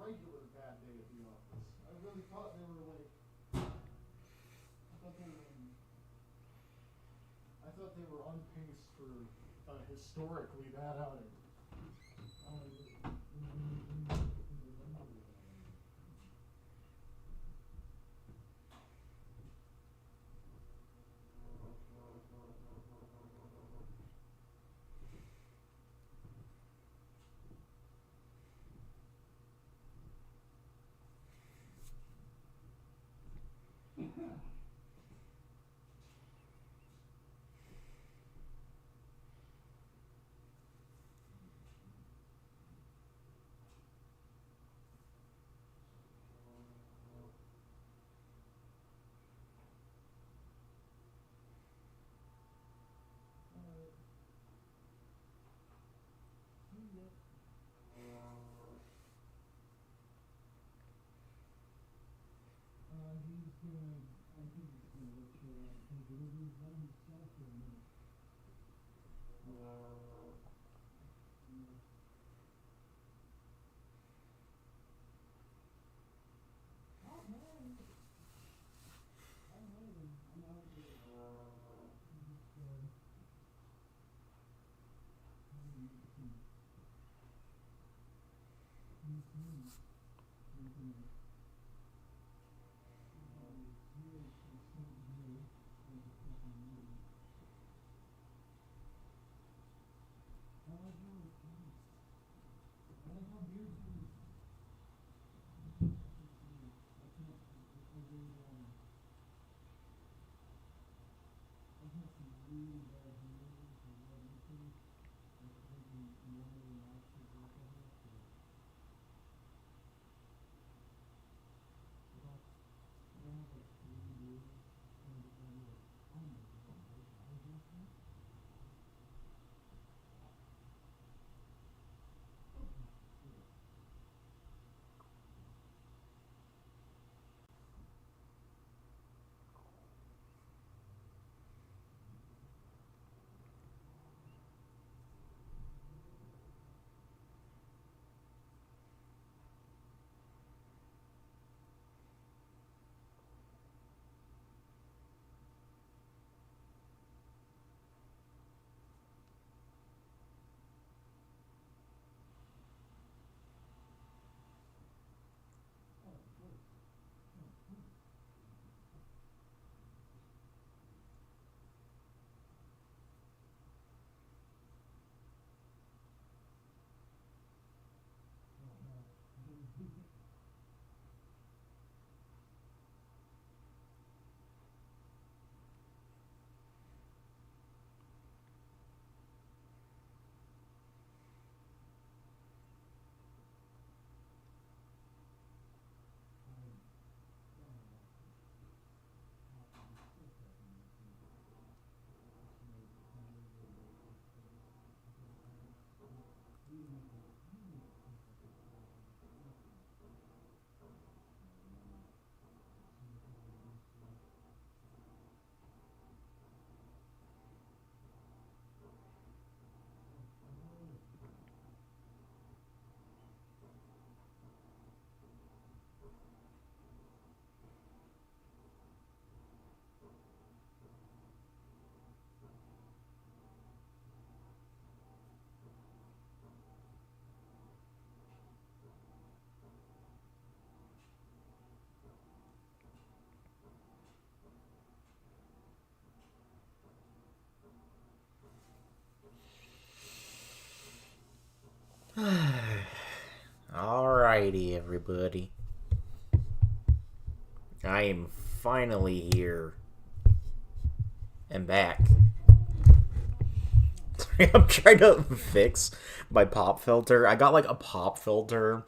regular bad day at the office. I really thought they were like, I thought they were on pace for a historically bad outing. Alrighty, everybody. I am finally here and back. Sorry, I'm trying to fix my pop filter. I got like a pop filter,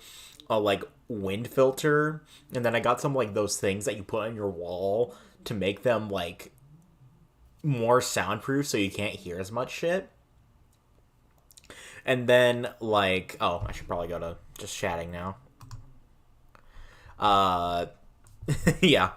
a like wind filter, and then I got some like those things that you put on your wall to make them like more soundproof so you can't hear as much shit. And then like, oh, I should probably go to just chatting now. Uh yeah.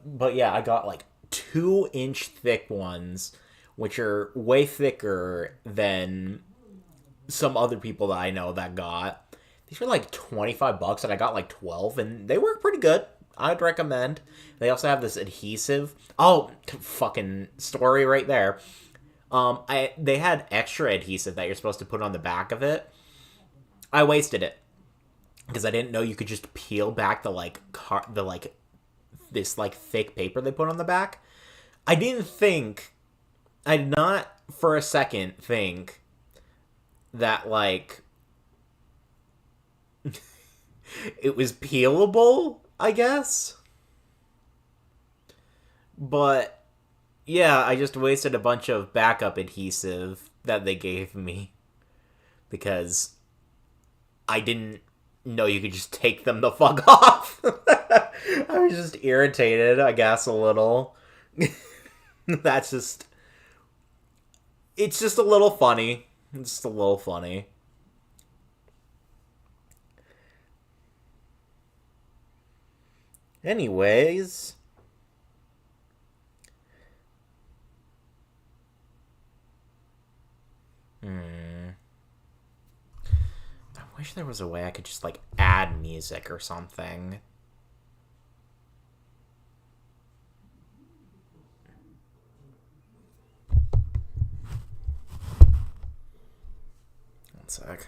But yeah, I got like 2-inch thick ones, which are way thicker than some other people that I know that got. These were like $25, and I got like 12, and they work pretty good. I'd recommend. They also have this adhesive. Oh, fucking story right there. They had extra adhesive that you're supposed to put on the back of it. I wasted it because I didn't know you could just peel back this like thick paper they put on the back. I did not for a second think that like it was peelable, I guess. But yeah, I just wasted a bunch of backup adhesive that they gave me because I didn't know you could just take them the fuck off. I was just irritated, I guess, a little. That's just... It's just a little funny. It's just a little funny. Anyways... I wish there was a way I could just, like, add music or something. One sec.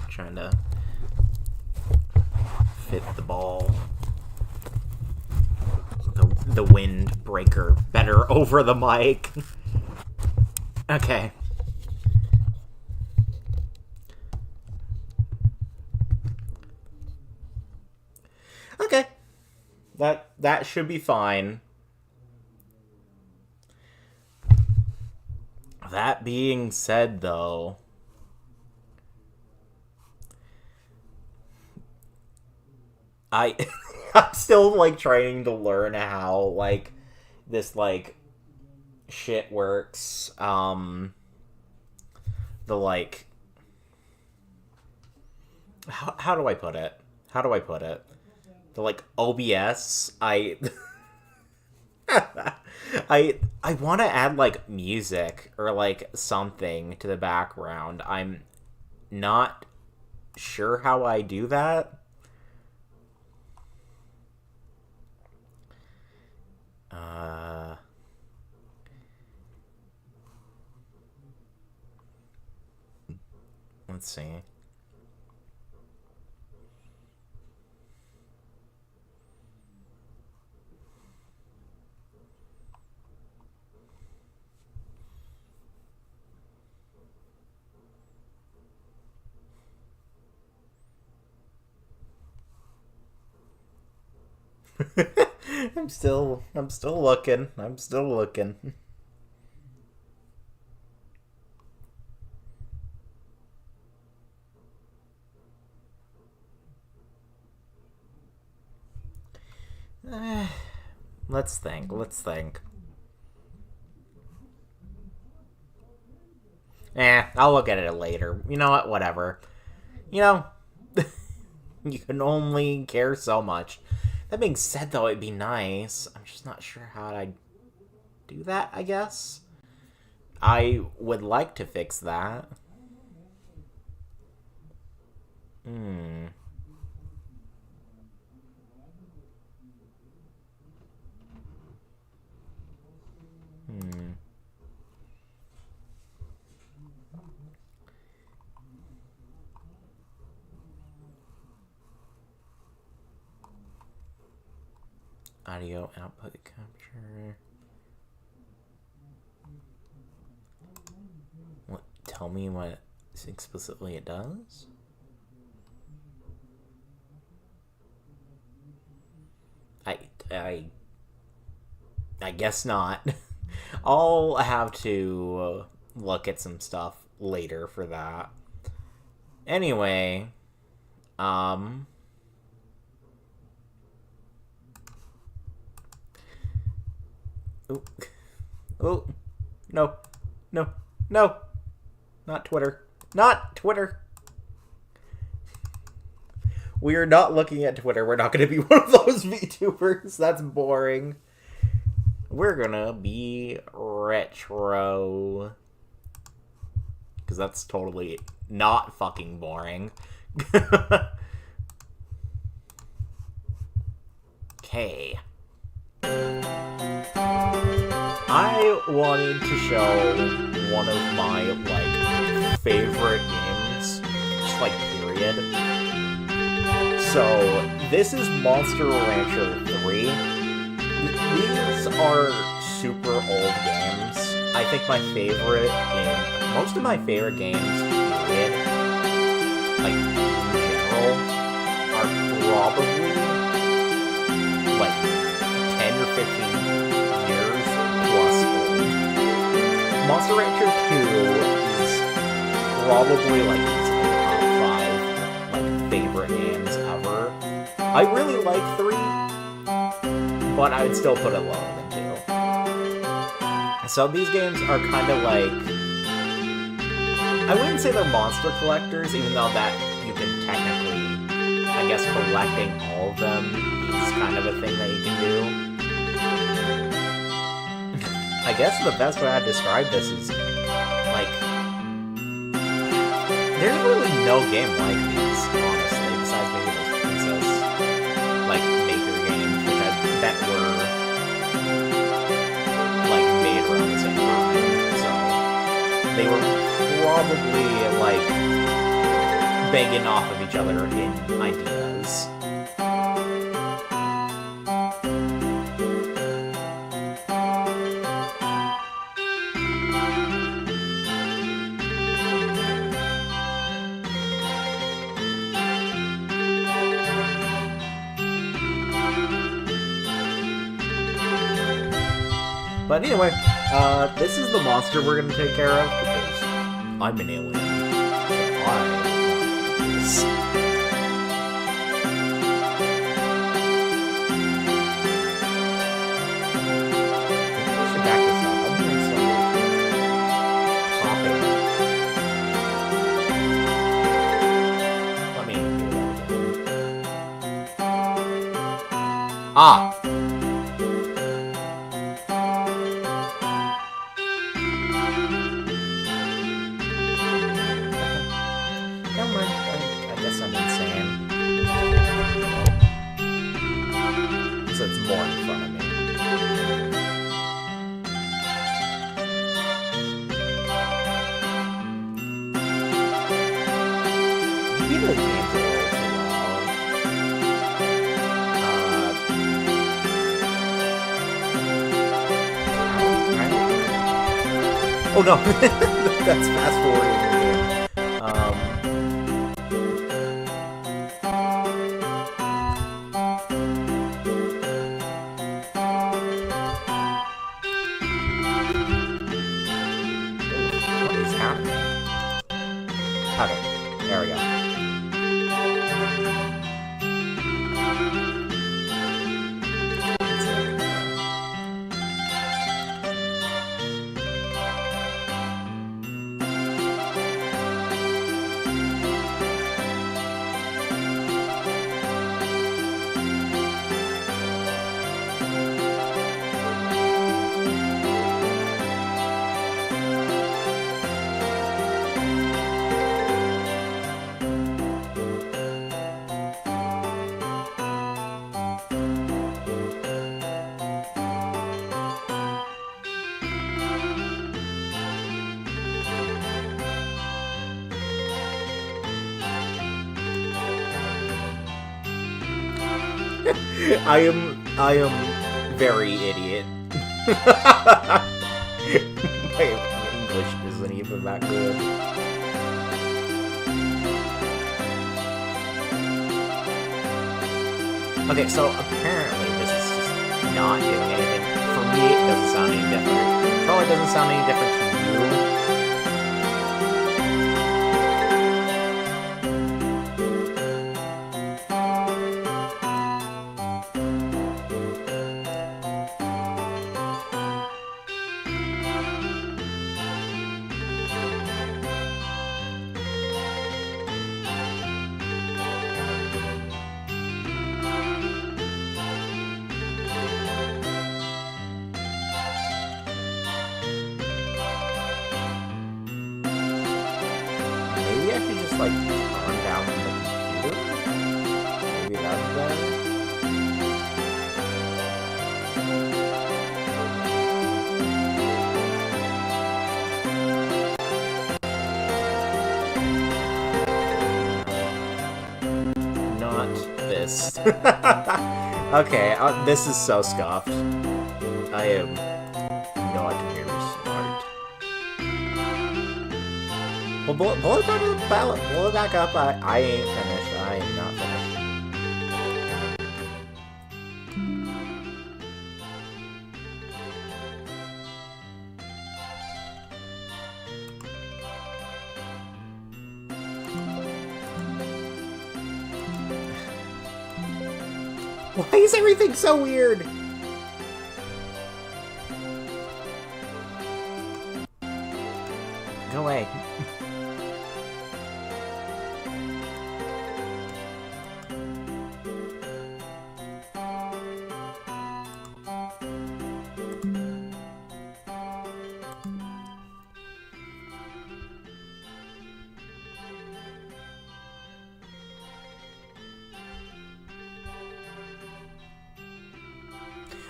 Trying to fit the ball. The windbreaker better over the mic. Okay. Okay. That should be fine. That being said, though, I'm still like trying to learn how like this like shit works. The like how do I put it? How do I put it? The like OBS, I want to add like music or like something to the background. I'm not sure how I do that. Let's see. I'm still looking. I'm still looking. Let's think. Let's think. I'll look at it later. You know what? Whatever. You know, you can only care so much. That being said, though, it'd be nice. I'm just not sure how I'd do that, I guess. I would like to fix that. Hmm. Audio output capture. What? Tell me what explicitly it does? I guess not. I'll have to look at some stuff later for that. Anyway, Oh, oh, no, no, no, not Twitter, not Twitter. We are not looking at Twitter. We're not going to be one of those VTubers. That's boring. We're going to be retro. Because that's totally not fucking boring. Okay. I wanted to show one of my, like, favorite games. Just, like, period. So, this is Monster Rancher 3. These are super old games. I think my favorite in... Most of my favorite games, period, like, in general, are probably, like, 10 or 15 years plus old. Monster Rancher 2 is probably, like, easily top 5, like, favorite games ever. I really like 3, but I would still put it lower than 2. So these games are kind of like... I wouldn't say they're monster collectors, even though that you can technically... I guess collecting all of them is kind of a thing that you can do. I guess the best way I'd describe this is, like... There's really no game like these, honestly, besides maybe those Princess, like, maker games, which I bet were, like, made around the same time, so they were probably, like, banging off of each other in ideas. But anyway, this is the monster we're gonna take care of, because I'm an alien. So I want this. I should back this up. I'm doing some popping. Let me do that again. Ah! It's more in front of me. Maybe the game's a little too loud. Oh no! That's fast forwarding. Okay, there we go. I am very idiot. My English isn't even that good. Okay, so apparently this is just not doing anything. For me, it doesn't sound any different. Probably doesn't sound any different to you. just, like, turn down the computer? Maybe that's better? Not this. Okay, this is so scuffed. I am not very smart. Well, blow it back up. I ain't finished. I am not finished. Why is everything so weird? Go away.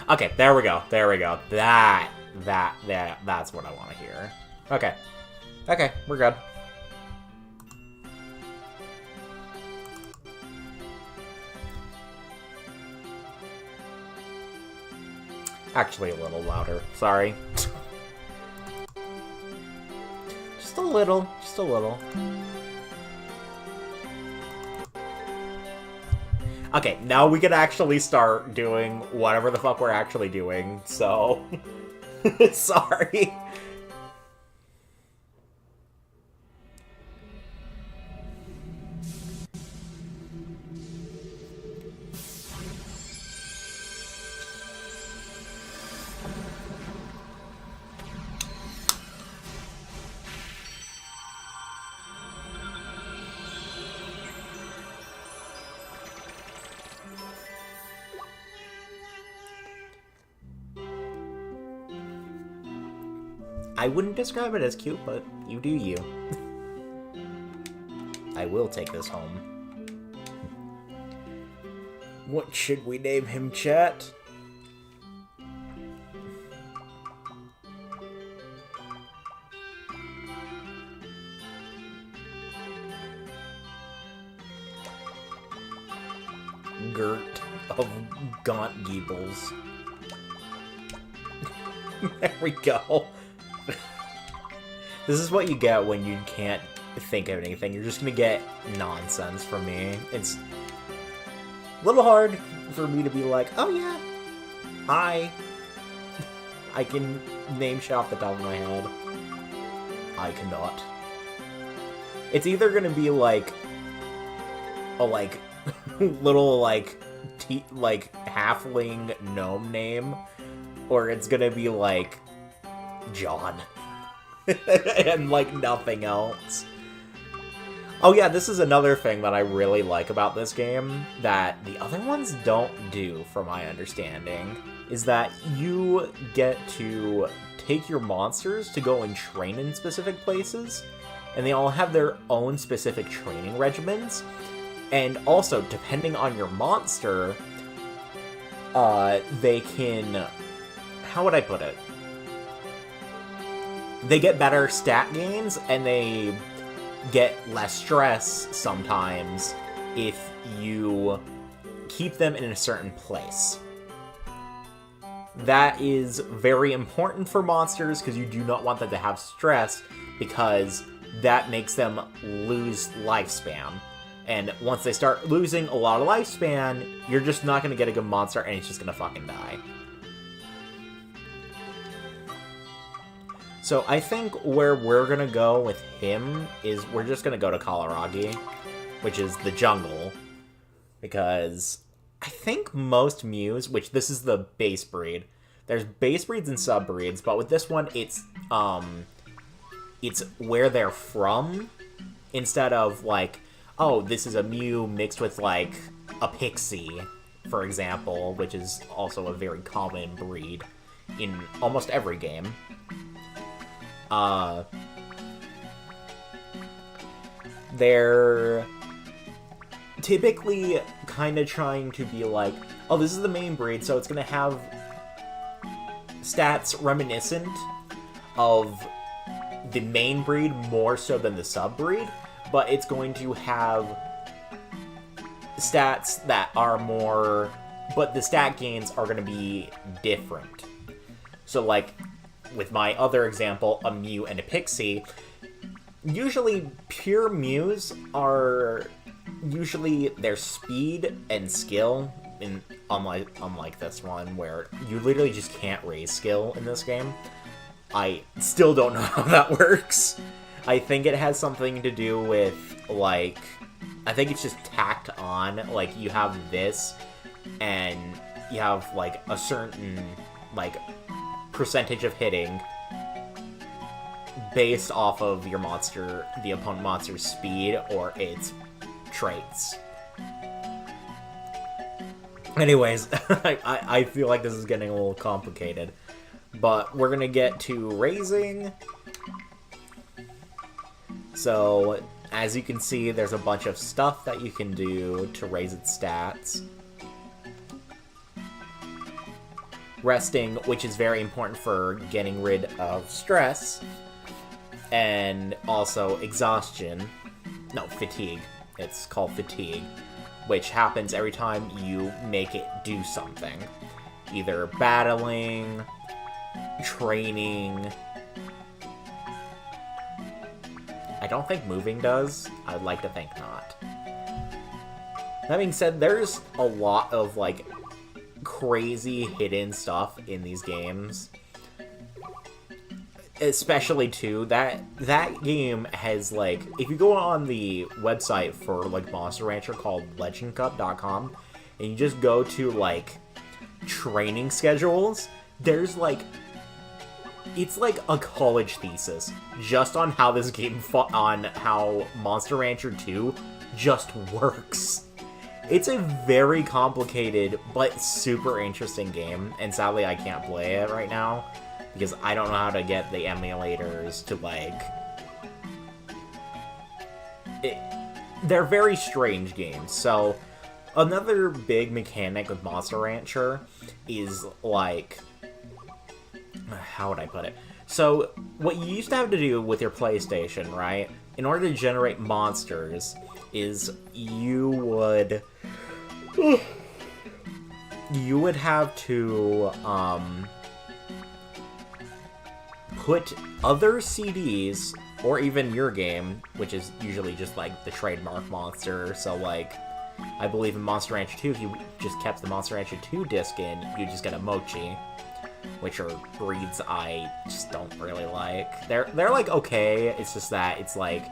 Okay, there we go. There we go. That's what I want to hear. Okay. Okay, we're good. Actually, a little louder. Sorry. Just a little. Just a little. Okay, now we can actually start doing whatever the fuck we're actually doing, so... Sorry. I wouldn't describe it as cute, but you do you. I will take this home. What should we name him, chat? Gert of Gaunt Geebles. There we go. This is what you get when you can't think of anything. You're just gonna get nonsense from me. It's a little hard for me to be like, oh yeah, I can name shit off the top of my head. I cannot. It's either gonna be like a little like halfling gnome name, or it's gonna be like John. And like nothing else. Oh yeah, this is another thing that I really like about this game that the other ones don't do, from my understanding, is that you get to take your monsters to go and train in specific places, and they all have their own specific training regimens, and also, depending on your monster, they can... How would I put it? They get better stat gains, and they get less stress sometimes if you keep them in a certain place. That is very important for monsters, because you do not want them to have stress, because that makes them lose lifespan. And once they start losing a lot of lifespan, you're just not going to get a good monster, and it's just going to fucking die. So I think where we're going to go with him is we're just going to go to Kalaragi, which is the jungle. Because I think most Mews, which this is the base breed, there's base breeds and sub breeds, but with this one it's where they're from, instead of like, oh, this is a Mew mixed with like a Pixie, for example, which is also a very common breed in almost every game. they're typically kind of trying to be like, oh, this is the main breed, so it's going to have stats reminiscent of the main breed more so than the sub-breed, but it's going to have stats that are more... but the stat gains are going to be different. So, like, with my other example, a Mew and a Pixie, usually pure Mews are usually their speed and skill, unlike this one, where you literally just can't raise skill in this game. I still don't know how that works. I think it has something to do with, like, I think it's just tacked on. Like, you have this, and you have, like, a certain, like, percentage of hitting based off of your monster, the opponent monster's speed or its traits. Anyways, I feel like this is getting a little complicated. But we're gonna get to raising. So, as you can see, there's a bunch of stuff that you can do to raise its stats. Resting, which is very important for getting rid of stress. And also exhaustion. No, fatigue. It's called fatigue. Which happens every time you make it do something. Either battling, training. I don't think moving does. I'd like to think not. That being said, there's a lot of, like, crazy hidden stuff in these games. Especially, too, that game has, like, if you go on the website for, like, Monster Rancher called legendcup.com, and you just go to, like, training schedules, there's, like, it's like a college thesis just on how this game, on how Monster Rancher 2 just works. It's a very complicated but super interesting game, and sadly I can't play it right now because I don't know how to get the emulators to, like... They're very strange games. So, another big mechanic with Monster Rancher is, like... How would I put it? So, what you used to have to do with your PlayStation, right? In order to generate monsters, is you would have to, put other CDs, or even your game, which is usually just, like, the trademark monster, so, like, I believe in Monster Rancher 2, if you just kept the Monster Rancher 2 disc in, you just get a Mochi, which are breeds I just don't really like. They're like, okay, it's just that, it's like,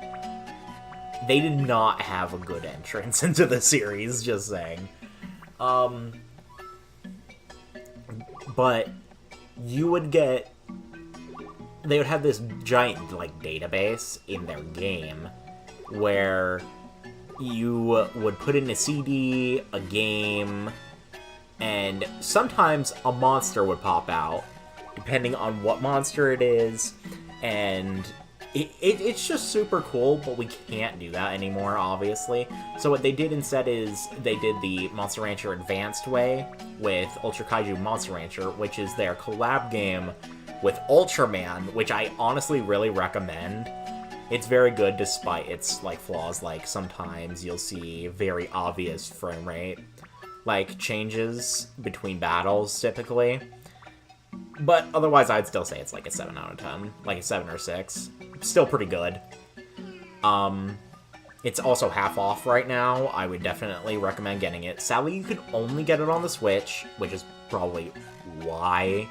they did not have a good entrance into the series, just saying. But you would get... They would have this giant, like, database in their game where you would put in a CD, a game, and sometimes a monster would pop out, depending on what monster it is, and it's just super cool, but we can't do that anymore, obviously. So what they did instead is they did the Monster Rancher Advanced way with Ultra Kaiju Monster Rancher, which is their collab game with Ultraman, which I honestly really recommend. It's very good despite its, like, flaws, like sometimes you'll see very obvious frame rate, like, changes between battles, typically. But otherwise, I'd still say it's like a 7 out of 10. Like a 7 or 6. Still pretty good. It's also half off right now. I would definitely recommend getting it. Sadly, you can only get it on the Switch, which is probably why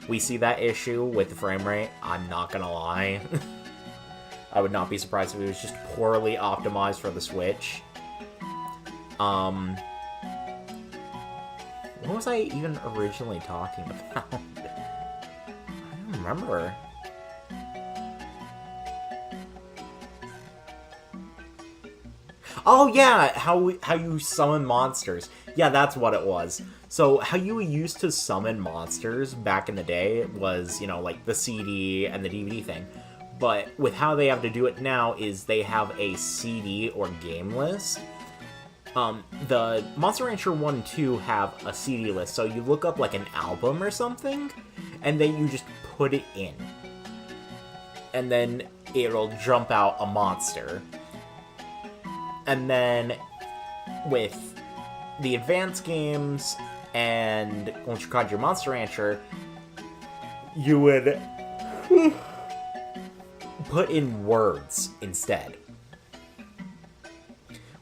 we see that issue with the frame rate. I'm not gonna lie. I would not be surprised if it was just poorly optimized for the Switch. What was I even originally talking about? I don't remember. Oh yeah, how you summon monsters. Yeah, that's what it was. So how you used to summon monsters back in the day was, you know, like the CD and the DVD thing. But with how they have to do it now is they have a CD or game list. The Monster Rancher 1 and 2 have a CD list, so you look up like an album or something, and then you just put it in. And then it'll jump out a monster. And then with the advanced games and Ultra Kaiju Monster Rancher, you would put in words instead.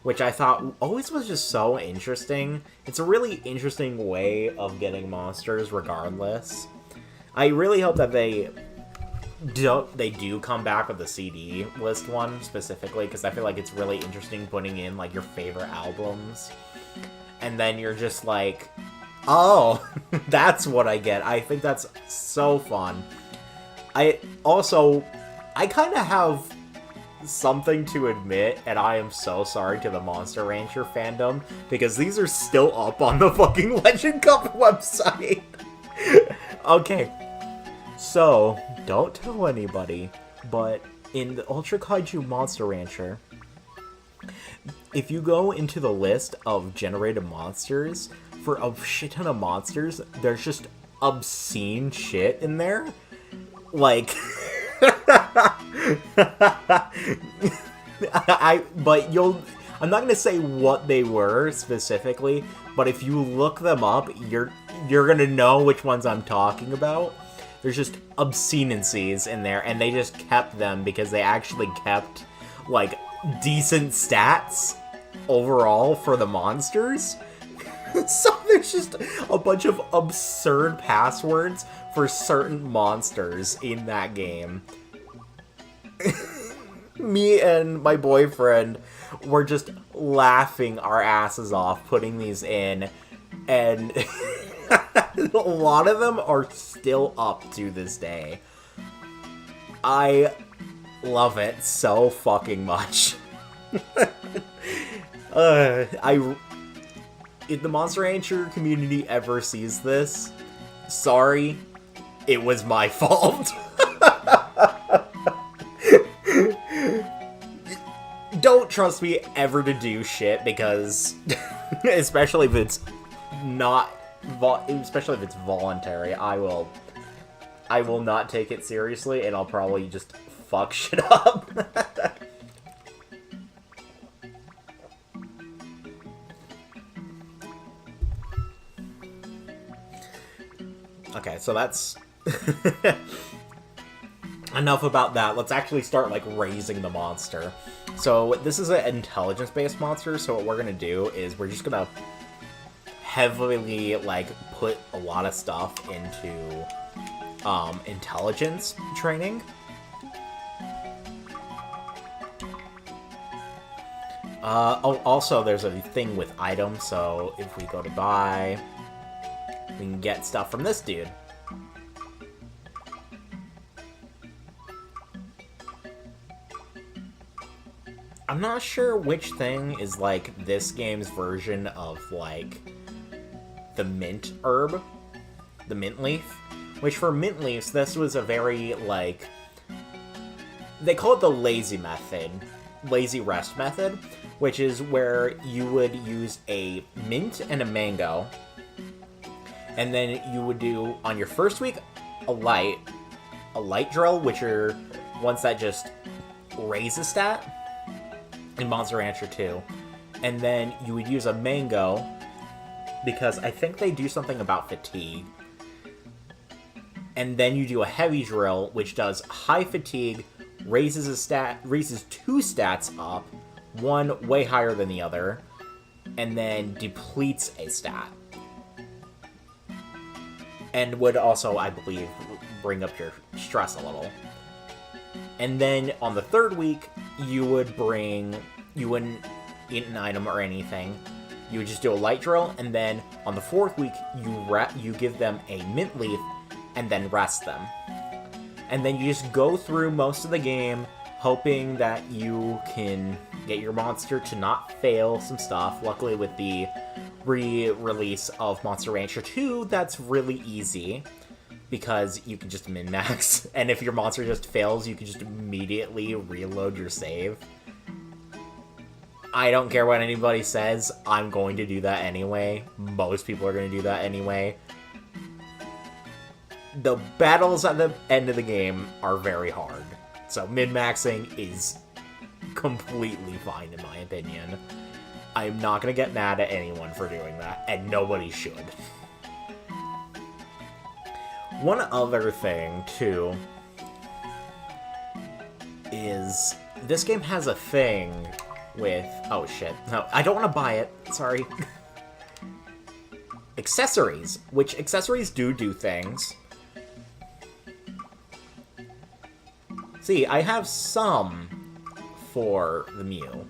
Which I thought always was just so interesting. It's a really interesting way of getting monsters regardless. I really hope that they do come back with the CD list one specifically, because I feel like it's really interesting putting in like your favorite albums. And then you're just like, oh, that's what I get. I think that's so fun. I kind of have something to admit, and I am so sorry to the Monster Rancher fandom, because these are still up on the fucking Legend Cup website. Okay, so, don't tell anybody, but in the Ultra Kaiju Monster Rancher, if you go into the list of generated monsters, for a shit ton of monsters, there's just obscene shit in there. Like, I'm not gonna say what they were specifically, but if you look them up, you're gonna know which ones I'm talking about. There's just obscenities in there, and they just kept them because they actually kept, like, decent stats overall for the monsters. So there's just a bunch of absurd passwords for certain monsters in that game. Me and my boyfriend were just laughing our asses off putting these in, and a lot of them are still up to this day. I love it so fucking much. If the Monster Rancher community ever sees this, sorry, it was my fault. Don't trust me ever to do shit, because especially if it's voluntary, I will not take it seriously, and I'll probably just fuck shit up. Okay, so that's enough about that. Let's actually start, like, raising the monster. So this is an intelligence-based monster, so what we're gonna do is we're just gonna heavily, like, put a lot of stuff into intelligence training. Also, there's a thing with items, so if we go to buy, we can get stuff from this dude. I'm not sure which thing is, like, this game's version of, like, the mint herb, the mint leaf, which for mint leaves, this was a very, like, they call it the lazy rest method, which is where you would use a mint and a mango, and then you would do, on your first week, a light drill, which are ones that just raise a stat, in Monster Rancher 2. And then you would use a mango, because I think they do something about fatigue. And then you do a heavy drill, which does high fatigue, raises two stats up, one way higher than the other, and then depletes a stat. And would also, I believe, bring up your stress a little. And then on the third week, you wouldn't eat an item or anything. You would just do a light drill, and then on the fourth week, you give them a mint leaf, and then rest them. And then you just go through most of the game, hoping that you can get your monster to not fail some stuff. Luckily, with the re-release of Monster Rancher 2, that's really easy. because you can just min-max, and if your monster just fails, you can just immediately reload your save. I don't care what anybody says, I'm going to do that anyway. Most people are going to do that anyway. The battles at the end of the game are very hard, so min-maxing is completely fine in my opinion. I'm not going to get mad at anyone for doing that, and nobody should. One other thing, too, is this game has a thing with... Oh, shit. No, I don't want to buy it. Sorry. Accessories, which accessories do things. See, I have some for the Mew.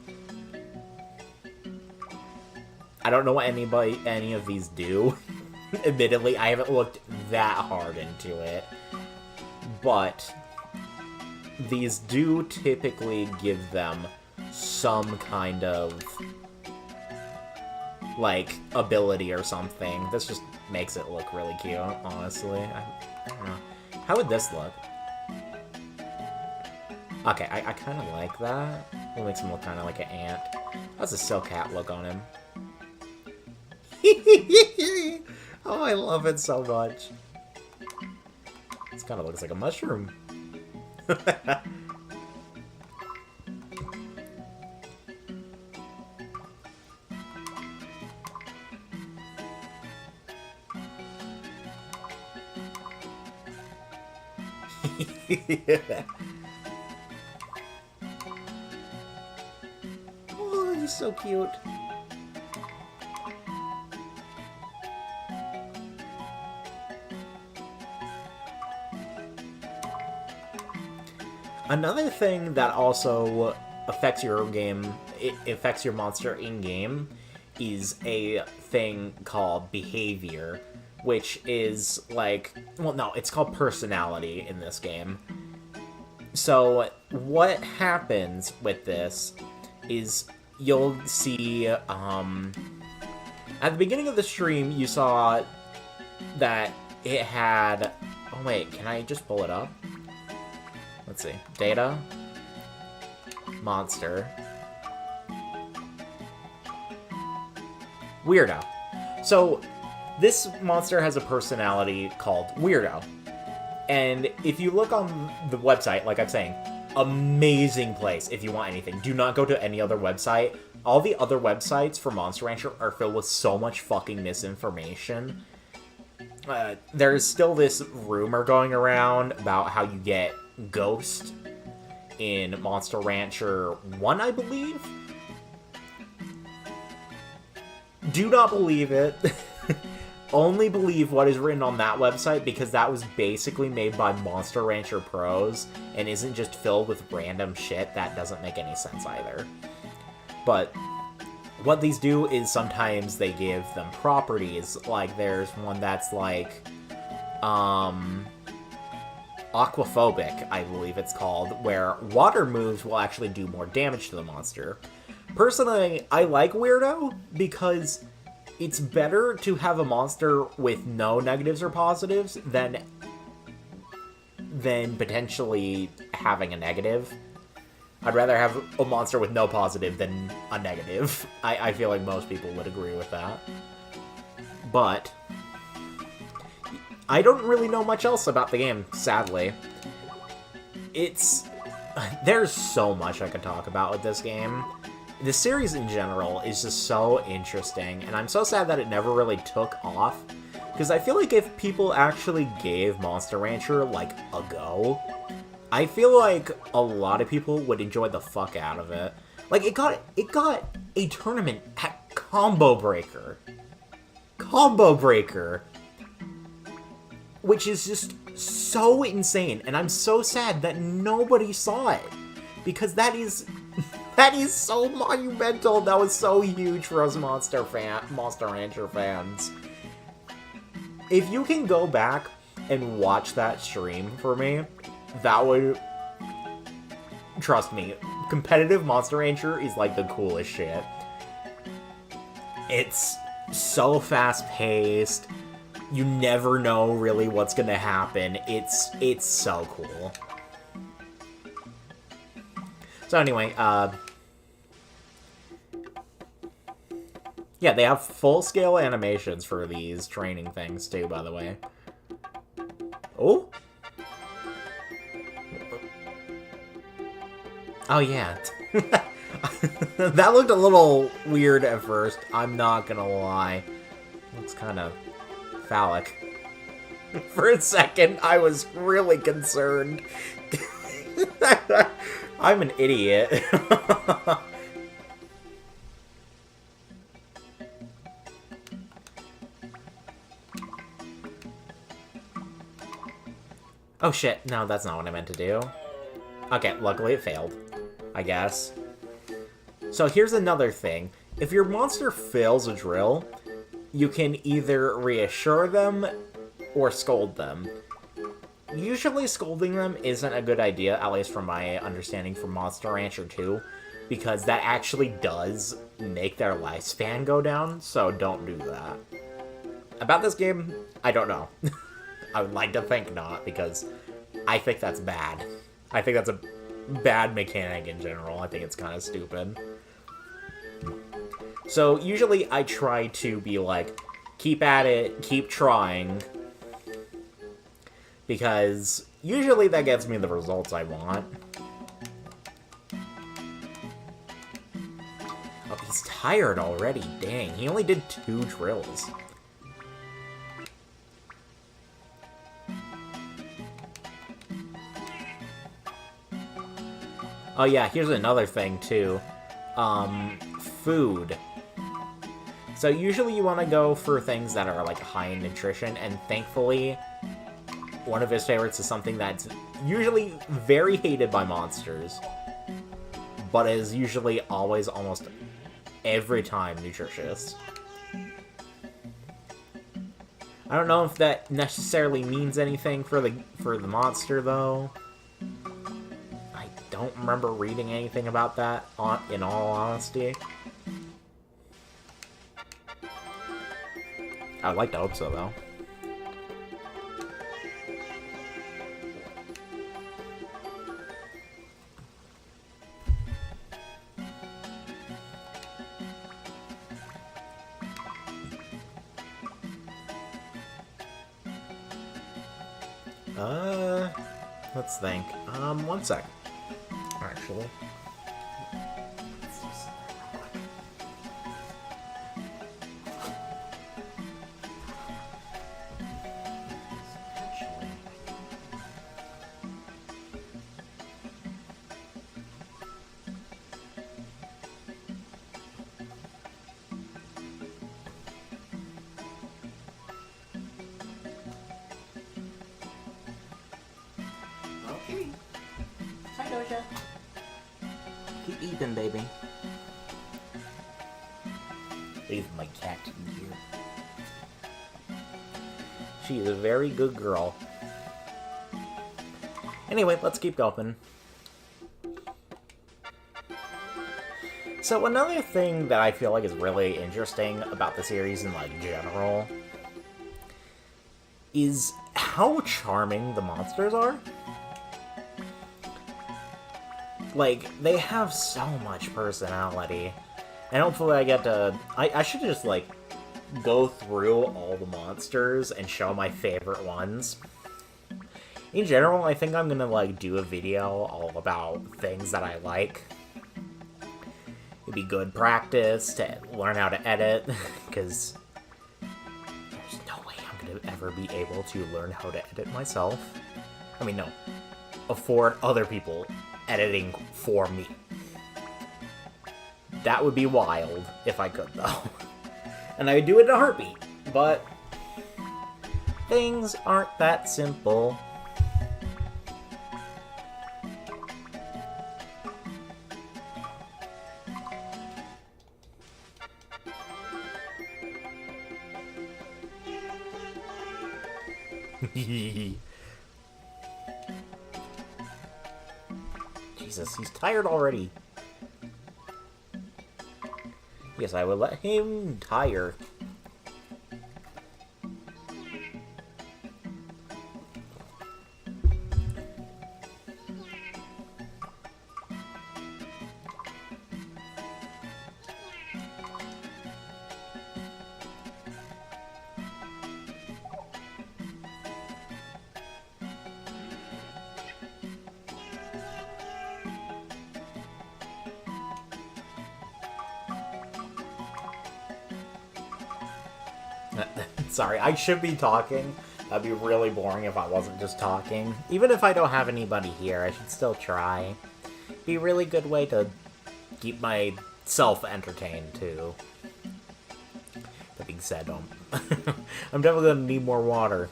I don't know what any of these do. Admittedly, I haven't looked that hard into it. But these do typically give them some kind of, like, ability or something. This just makes it look really cute, honestly. I don't know. How would this look? Okay, I kind of like that. It makes him look kind of like an ant. That's a Silk Hat look on him. Oh, I love it so much. This kind of looks like a mushroom. Yeah. Oh, he's so cute. Another thing that also affects your game, it affects your monster in-game, is a thing called behavior, which is like, well, no, it's called personality in this game. So what happens with this is you'll see, at the beginning of the stream, you saw that it had, oh wait, can I just pull it up? Let's see. Data. Monster. Weirdo. So, this monster has a personality called Weirdo. And if you look on the website, like I'm saying, amazing place if you want anything. Do not go to any other website. All the other websites for Monster Rancher are filled with so much fucking misinformation. There's still this rumor going around about how you get Ghost in Monster Rancher 1, I believe. Do not believe it. Only believe what is written on that website, because that was basically made by Monster Rancher pros and isn't just filled with random shit that doesn't make any sense either. But what these do is sometimes they give them properties. Like there's one that's like aquaphobic, I believe it's called, where water moves will actually do more damage to the monster. Personally, I like Weirdo because it's better to have a monster with no negatives or positives than potentially having a negative. I'd rather have a monster with no positive than a negative. I feel like most people would agree with that. But I don't really know much else about the game, sadly. There's so much I could talk about with this game. The series in general is just so interesting, and I'm so sad that it never really took off, because I feel like if people actually gave Monster Rancher, like, a go, I feel like a lot of people would enjoy the fuck out of it. Like, it got a tournament at Combo Breaker. Combo Breaker! Which is just so insane, and I'm so sad that nobody saw it, because that is so monumental. That was so huge for us Monster Rancher fans. If you can go back and watch that stream for me, that would... Trust me, competitive Monster Rancher is like the coolest shit. It's so fast-paced. You never know really what's gonna happen. It's so cool. So anyway, yeah, they have full-scale animations for these training things, too, by the way. Oh? Oh, yeah. That looked a little weird at first, I'm not gonna lie. Looks kind of phallic. For a second, I was really concerned. I'm an idiot. Oh shit, no, that's not what I meant to do. Okay, luckily it failed, I guess. So here's another thing. If your monster fails a drill, you can either reassure them or scold them. Usually scolding them isn't a good idea, at least from my understanding from Monster Rancher 2, because that actually does make their lifespan go down, so don't do that. About this game, I don't know. I would like to think not, because I think that's bad. I think that's a bad mechanic in general. I think it's kind of stupid. So usually I try to be like, keep at it, keep trying, because usually that gets me the results I want. Oh, he's tired already. Dang, he only did 2 drills. Oh yeah, here's another thing too. Food. So usually you want to go for things that are like high in nutrition, and thankfully one of his favorites is something that's usually very hated by monsters, but is usually always, almost every time, nutritious. I don't know if that necessarily means anything for the monster though. I don't remember reading anything about that, in all honesty. I would like to hope so, though. Let's think. One sec. Actually. Okay. Hi, Doja. Keep eating, baby. Leave my cat in here. She is a very good girl. Anyway, let's keep going. So another thing that I feel like is really interesting about the series in like general is how charming the monsters are. Like, they have so much personality. And hopefully I get to... I should just, like, go through all the monsters and show my favorite ones. In general, I think I'm gonna, like, do a video all about things that I like. It'd be good practice to learn how to edit, because there's no way I'm gonna ever be able to learn how to edit myself. I mean, no. Afford other people editing for me. That would be wild if I could, though. And I would do it in a heartbeat, but things aren't that simple. Jesus, he's tired already. Yes, I will let him tire. Sorry, I should be talking. That'd be really boring if I wasn't just talking. Even if I don't have anybody here, I should still try. Be a really good way to keep myself entertained, too. That being said, I'm definitely gonna need more water.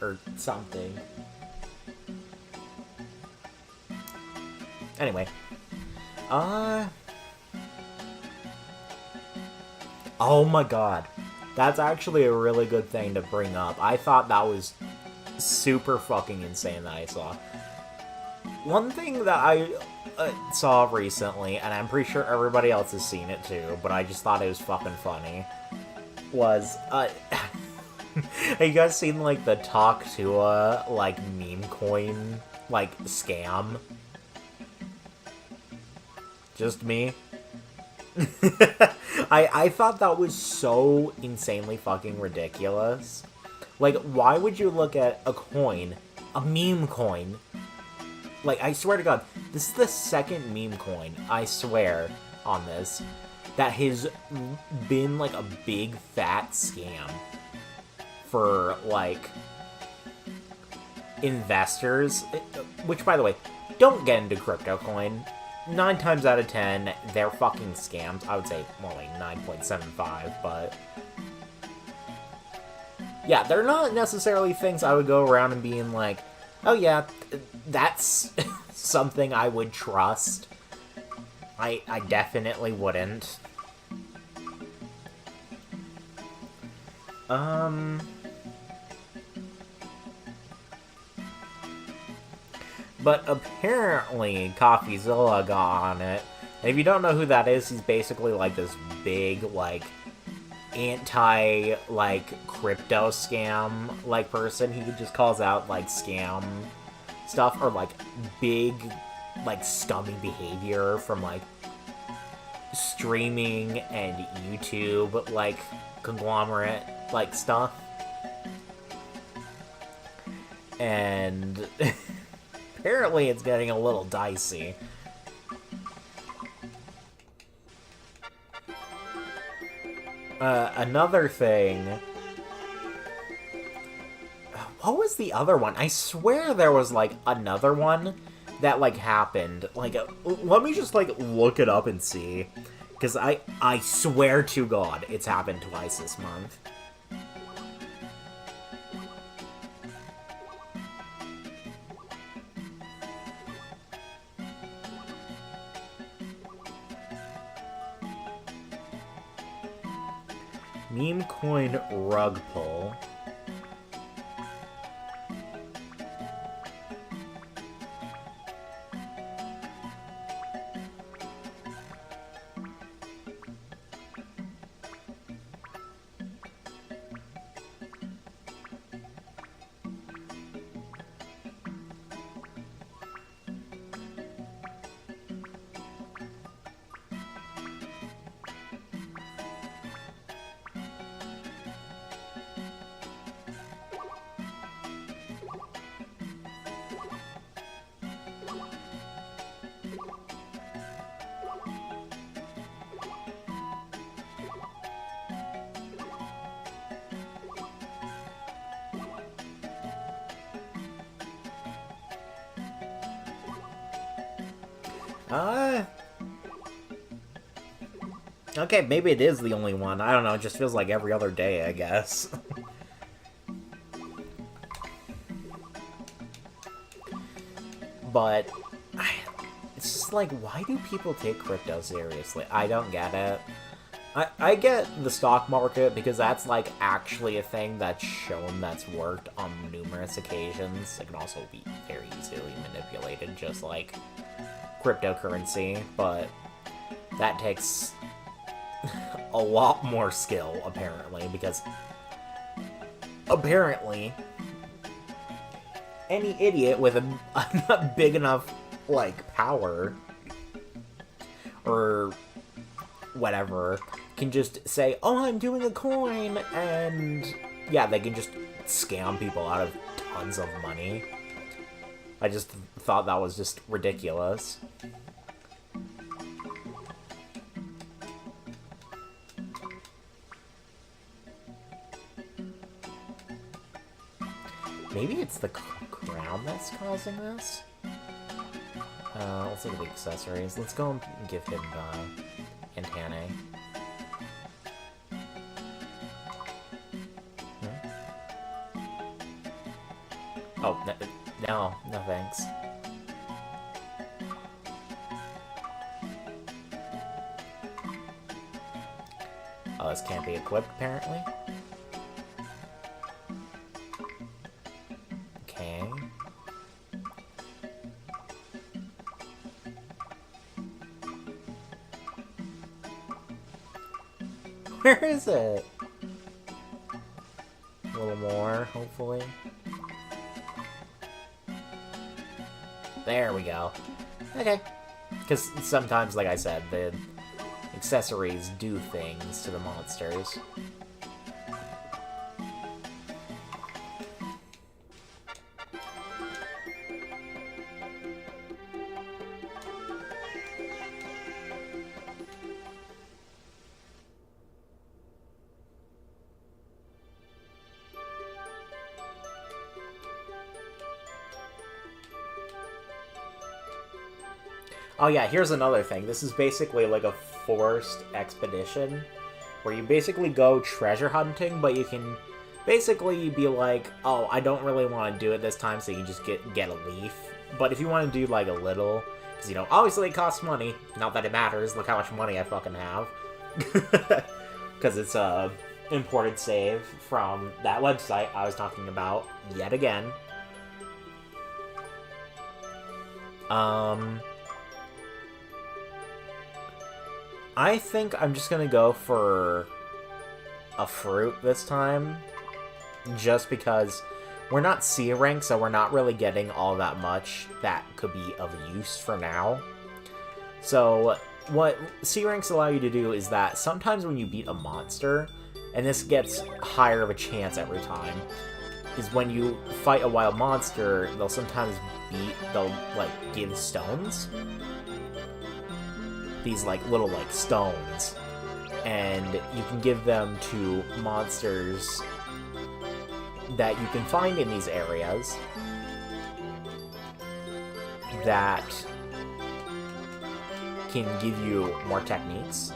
Or something. Anyway. Oh my god. That's actually a really good thing to bring up. I thought that was super fucking insane that I saw. One thing that I saw recently, and I'm pretty sure everybody else has seen it too, but I just thought it was fucking funny, was, have you guys seen, like, the Talk to a, like, meme coin, like, scam? Just me? I thought that was so insanely fucking ridiculous. Like, why would you look at a coin, a meme coin? Like, I swear to God, this is the second meme coin, I swear, on this, that has been, like, a big fat scam for, like, investors. Which, by the way, don't get into crypto coin. 9 times out of 10, they're fucking scams. I would say more like 9.75, but... yeah, they're not necessarily things I would go around and being like, oh yeah, that's something I would trust. I definitely wouldn't. But apparently, CoffeeZilla got on it. And if you don't know who that is, he's basically like this big, like, anti, like, crypto scam, like, person. He just calls out, like, scam stuff, or, like, big, like, scummy behavior from, like, streaming and YouTube, like, conglomerate, like, stuff. And... apparently it's getting a little dicey. Another thing... what was the other one? I swear there was, like, another one that, like, happened. Like, let me just, like, look it up and see. Because I swear to God, it's happened twice this month. Meme coin rug pull. Okay, maybe it is the only one. I don't know, it just feels like every other day, I guess. But, it's just like, why do people take crypto seriously? I don't get it. I get the stock market because that's, like, actually a thing that's shown that's worked on numerous occasions. It can also be very easily manipulated, just like cryptocurrency, but that takes a lot more skill, apparently, because apparently any idiot with a big enough, like, power or whatever can just say, oh, I'm doing a coin, and yeah, they can just scam people out of tons of money. I just thought that was just ridiculous. Maybe it's the crown that's causing this? Let's look at the accessories. Let's go and give him Antane. Oh, no, thanks. Oh, this can't be equipped, apparently. Okay. Where is it? A little more, hopefully. There we go. Okay. Because sometimes, like I said, the accessories do things to the monsters. Oh yeah, here's another thing. This is basically like a forced expedition where you basically go treasure hunting, but you can basically be like, oh, I don't really want to do it this time, so you just get a leaf. But if you want to do like a little, because, you know, obviously it costs money. Not that it matters. Look how much money I fucking have. Because it's a imported save from that website I was talking about yet again. I think I'm just gonna go for a fruit this time, just because we're not C rank, so we're not really getting all that much that could be of use for now. So what C ranks allow you to do is that sometimes when you beat a monster, and this gets higher of a chance every time, is when you fight a wild monster, they'll sometimes like give stones. These like little like stones, and you can give them to monsters that you can find in these areas that can give you more techniques.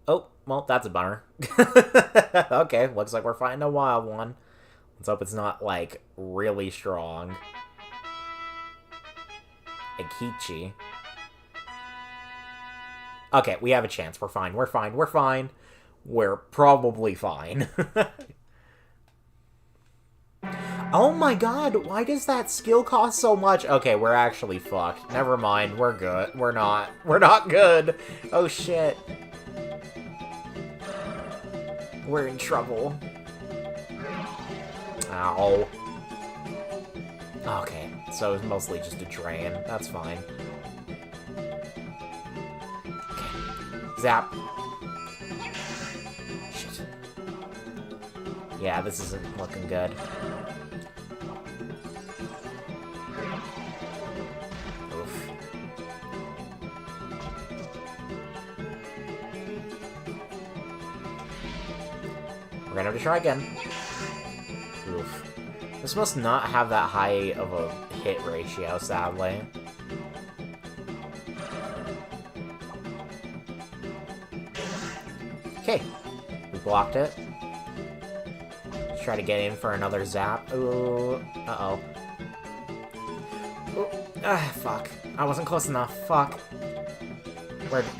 Oh, well, that's a bummer. Okay, looks like we're fighting a wild one. Let's hope it's not, like, really strong. Akichi. Okay, we have a chance. We're fine. We're fine. We're fine. We're probably fine. Oh my god, why does that skill cost so much? Okay, we're actually fucked. Never mind, we're good. We're not. We're not good. Oh shit. We're in trouble. Ow. Okay, so it's mostly just a drain. That's fine. Okay. Zap. Shit. Yeah, this isn't looking good. Oof. We're gonna have to try again. Oof. This must not have that high of a hit ratio, sadly. Okay. We blocked it. Let's try to get in for another zap. Ooh. Uh-oh. Ooh. Ah, fuck. I wasn't close enough. Fuck.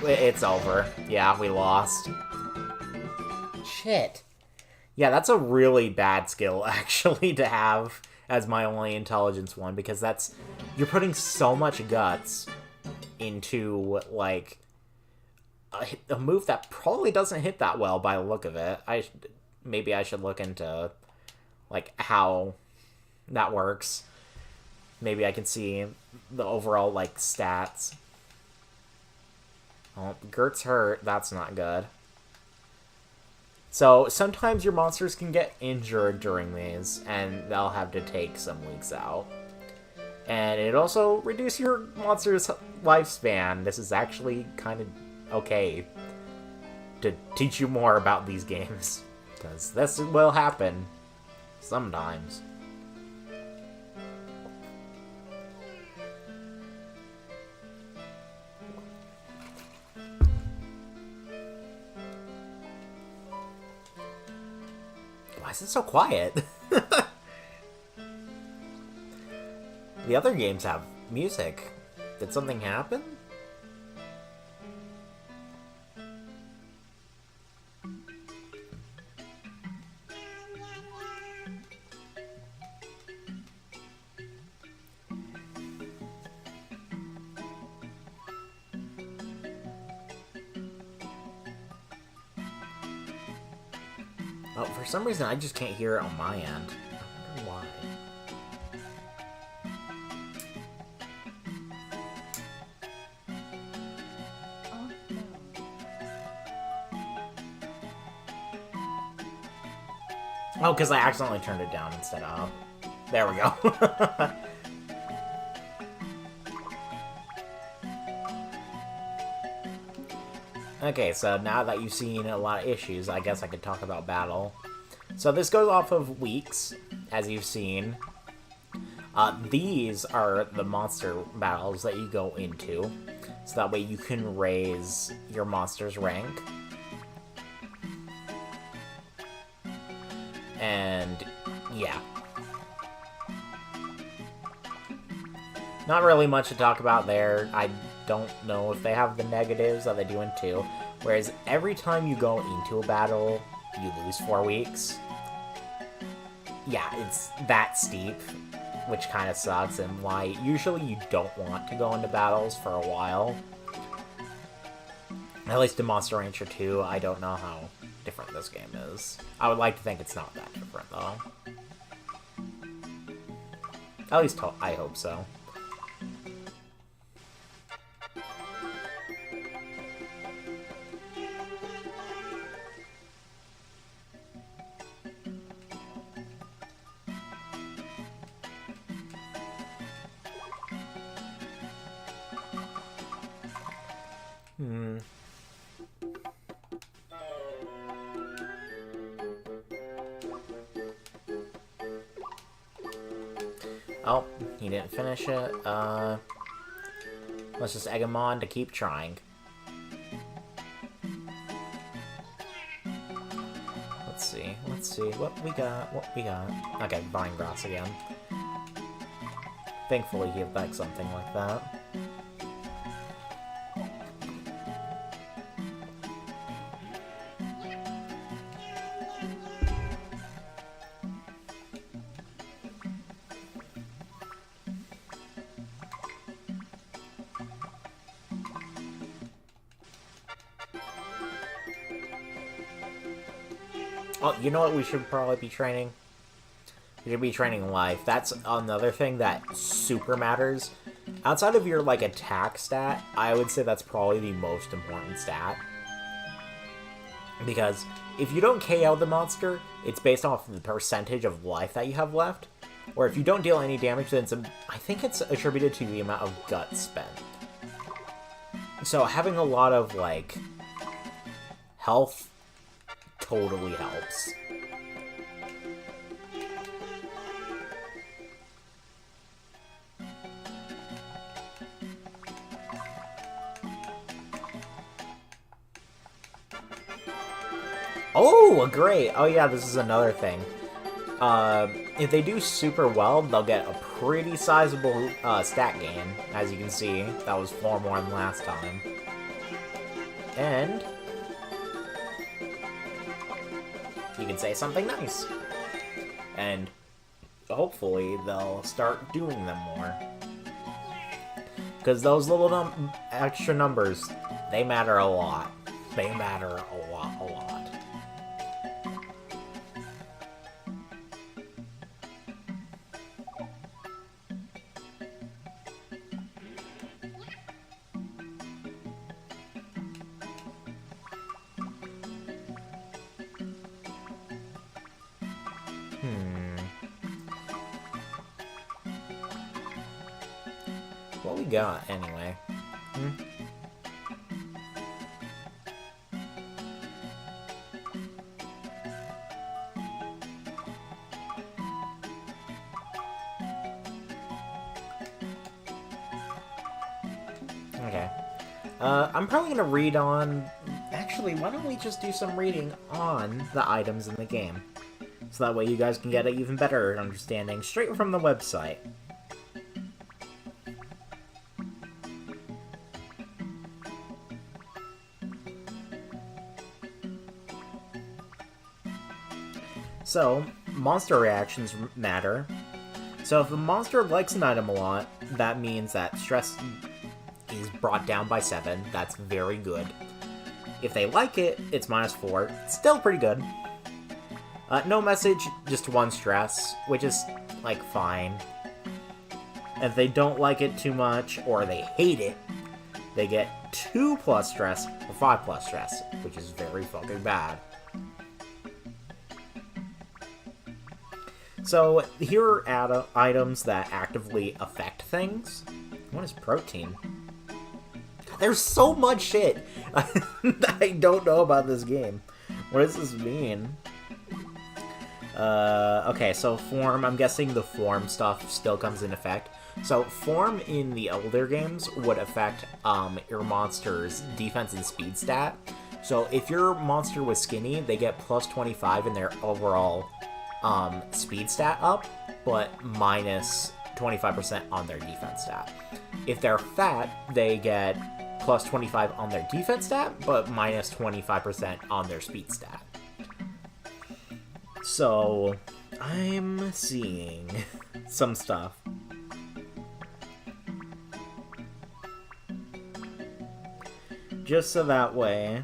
It's over. Yeah, we lost. Shit. Yeah, that's a really bad skill, actually, to have as my only intelligence one, because that's... You're putting so much guts into, like, a move that probably doesn't hit that well by the look of it. Maybe I should look into, like, how that works. Maybe I can see the overall, like, stats. Oh, Gert's hurt. That's not good. So, sometimes your monsters can get injured during these, and they'll have to take some weeks out. And it also reduces your monster's lifespan. This is actually kind of okay to teach you more about these games. Because this will happen sometimes. Why is it so quiet? The other games have music. Did something happen? Oh, for some reason I just can't hear it on my end. I wonder why. Oh, because I accidentally turned it down instead of up. There we go. Okay, so now that you've seen a lot of issues, I guess I could talk about battle. So this goes off of weeks, as you've seen. These are the monster battles that you go into, so that way you can raise your monster's rank. And, yeah. Not really much to talk about there. I don't know if they have the negatives that they do in 2. Whereas every time you go into a battle, you lose 4 weeks. Yeah, it's that steep, which kind of sucks, and why usually you don't want to go into battles for a while. At least in Monster Rancher 2, I don't know how different this game is. I would like to think it's not that different, though. At least I hope so. Oh, he didn't finish it. Let's just egg him on to keep trying. Let's see what we got. Okay, Vine Grass again. Thankfully he likes something like that. Oh, you know what we should probably be training? We should be training life. That's another thing that super matters. Outside of your, like, attack stat, I would say that's probably the most important stat. Because if you don't KO the monster, it's based off the percentage of life that you have left. Or if you don't deal any damage, then I think it's attributed to the amount of guts spent. So having a lot of, like, health totally helps. Oh, great! Oh yeah, this is another thing. If they do super well, they'll get a pretty sizable stat gain. As you can see, that was 4 more than last time. And you can say something nice. And hopefully they'll start doing them more. Because those little extra numbers, they matter a lot. They matter a lot, a lot. What we got, anyway? Okay. I'm probably gonna read on... Actually, why don't we just do some reading on the items in the game? So that way you guys can get an even better understanding straight from the website. So, monster reactions matter. So if the monster likes an item a lot, that means that stress is brought down by 7. That's very good. If they like it, it's -4. Still pretty good. No message, just 1 stress, which is, like, fine. If they don't like it too much, or they hate it, they get 2+ stress or 5+ stress, which is very fucking bad. So, here are items that actively affect things. What is protein? There's so much shit that I don't know about this game. What does this mean? Okay, so form, I'm guessing the form stuff still comes in effect. So, form in the older games would affect your monster's defense and speed stat. So, if your monster was skinny, they get plus 25 in their overall speed stat up, but minus 25% on their defense stat. If they're fat, they get plus 25 on their defense stat, but minus 25% on their speed stat. So, I'm seeing some stuff. Just so that way...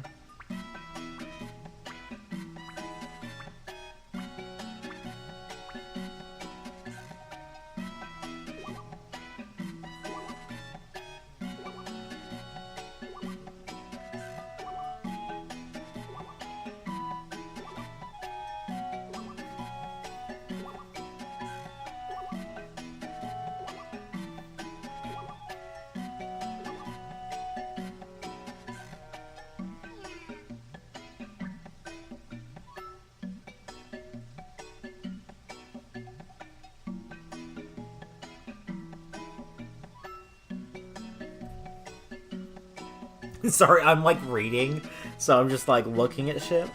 Sorry, I'm like reading, so I'm just like looking at shit.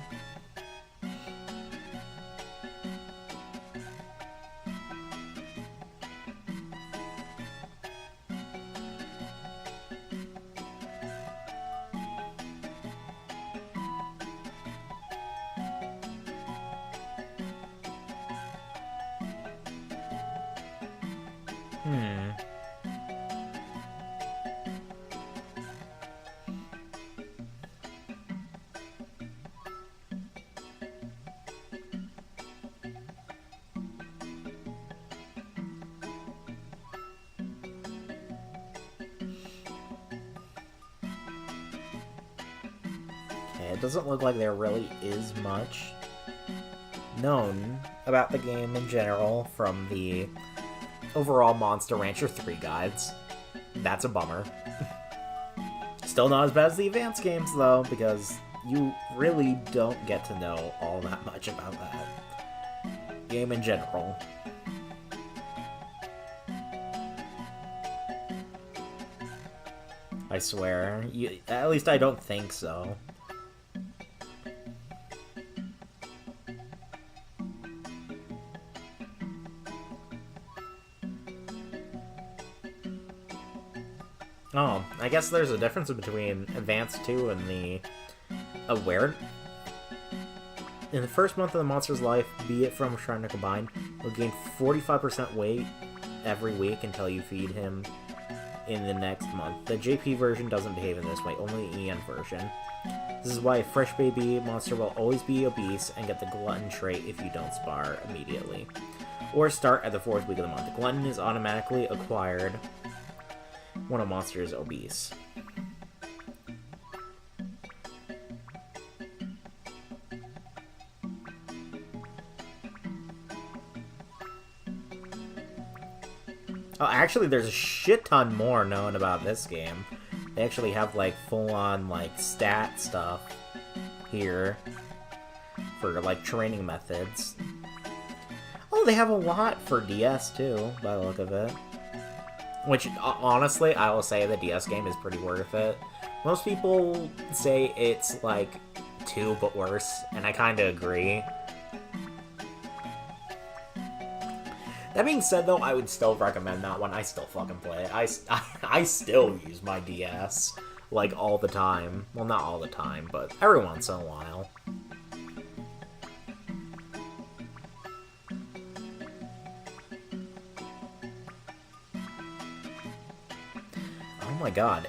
It doesn't look like there really is much known about the game in general from the overall Monster Rancher 3 guides. That's a bummer. Still not as bad as the advanced games, though, because you really don't get to know all that much about that game in general. I swear. At least I don't think so. Oh, I guess there's a difference between Advanced 2 and the Aware. In the first month of the monster's life, be it from Shrine or Combined, will gain 45% weight every week until you feed him in the next month. The JP version doesn't behave in this way, only the EN version. This is why a fresh baby monster will always be obese and get the glutton trait if you don't spar immediately. Or start at the 4th week of the month. The glutton is automatically acquired when a monster is obese. Oh, actually, there's a shit ton more known about this game. They actually have, like, full-on, like, stat stuff here for, like, training methods. Oh, they have a lot for DS, too, by the look of it. Which, honestly, I will say the DS game is pretty worth it. Most people say it's, like, 2 but worse, and I kind of agree. That being said, though, I would still recommend that one. I still fucking play it. I still use my DS, like, all the time. Well, not all the time, but every once in a while. Oh my god.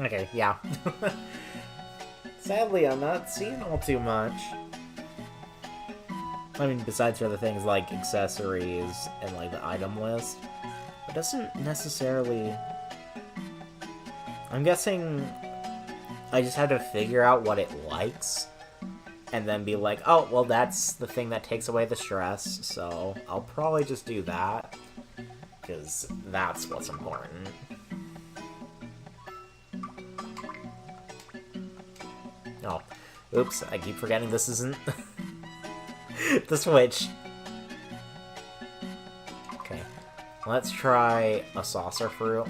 Okay, yeah. Sadly, I'm not seeing all too much. I mean, besides for the things like accessories and, like, the item list, it doesn't necessarily... I'm guessing I just had to figure out what it likes, and then be like, oh, well, that's the thing that takes away the stress, so I'll probably just do that, because that's what's important. Oh, oops, I keep forgetting this isn't the Switch. Okay, let's try a saucer fruit,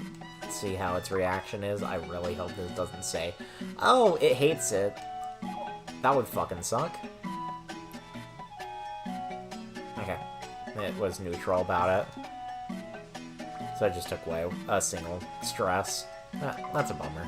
see how its reaction is. I really hope this doesn't say, oh, it hates it. That would fucking suck. Okay, it was neutral about it. So I just took away a single stress. That's a bummer.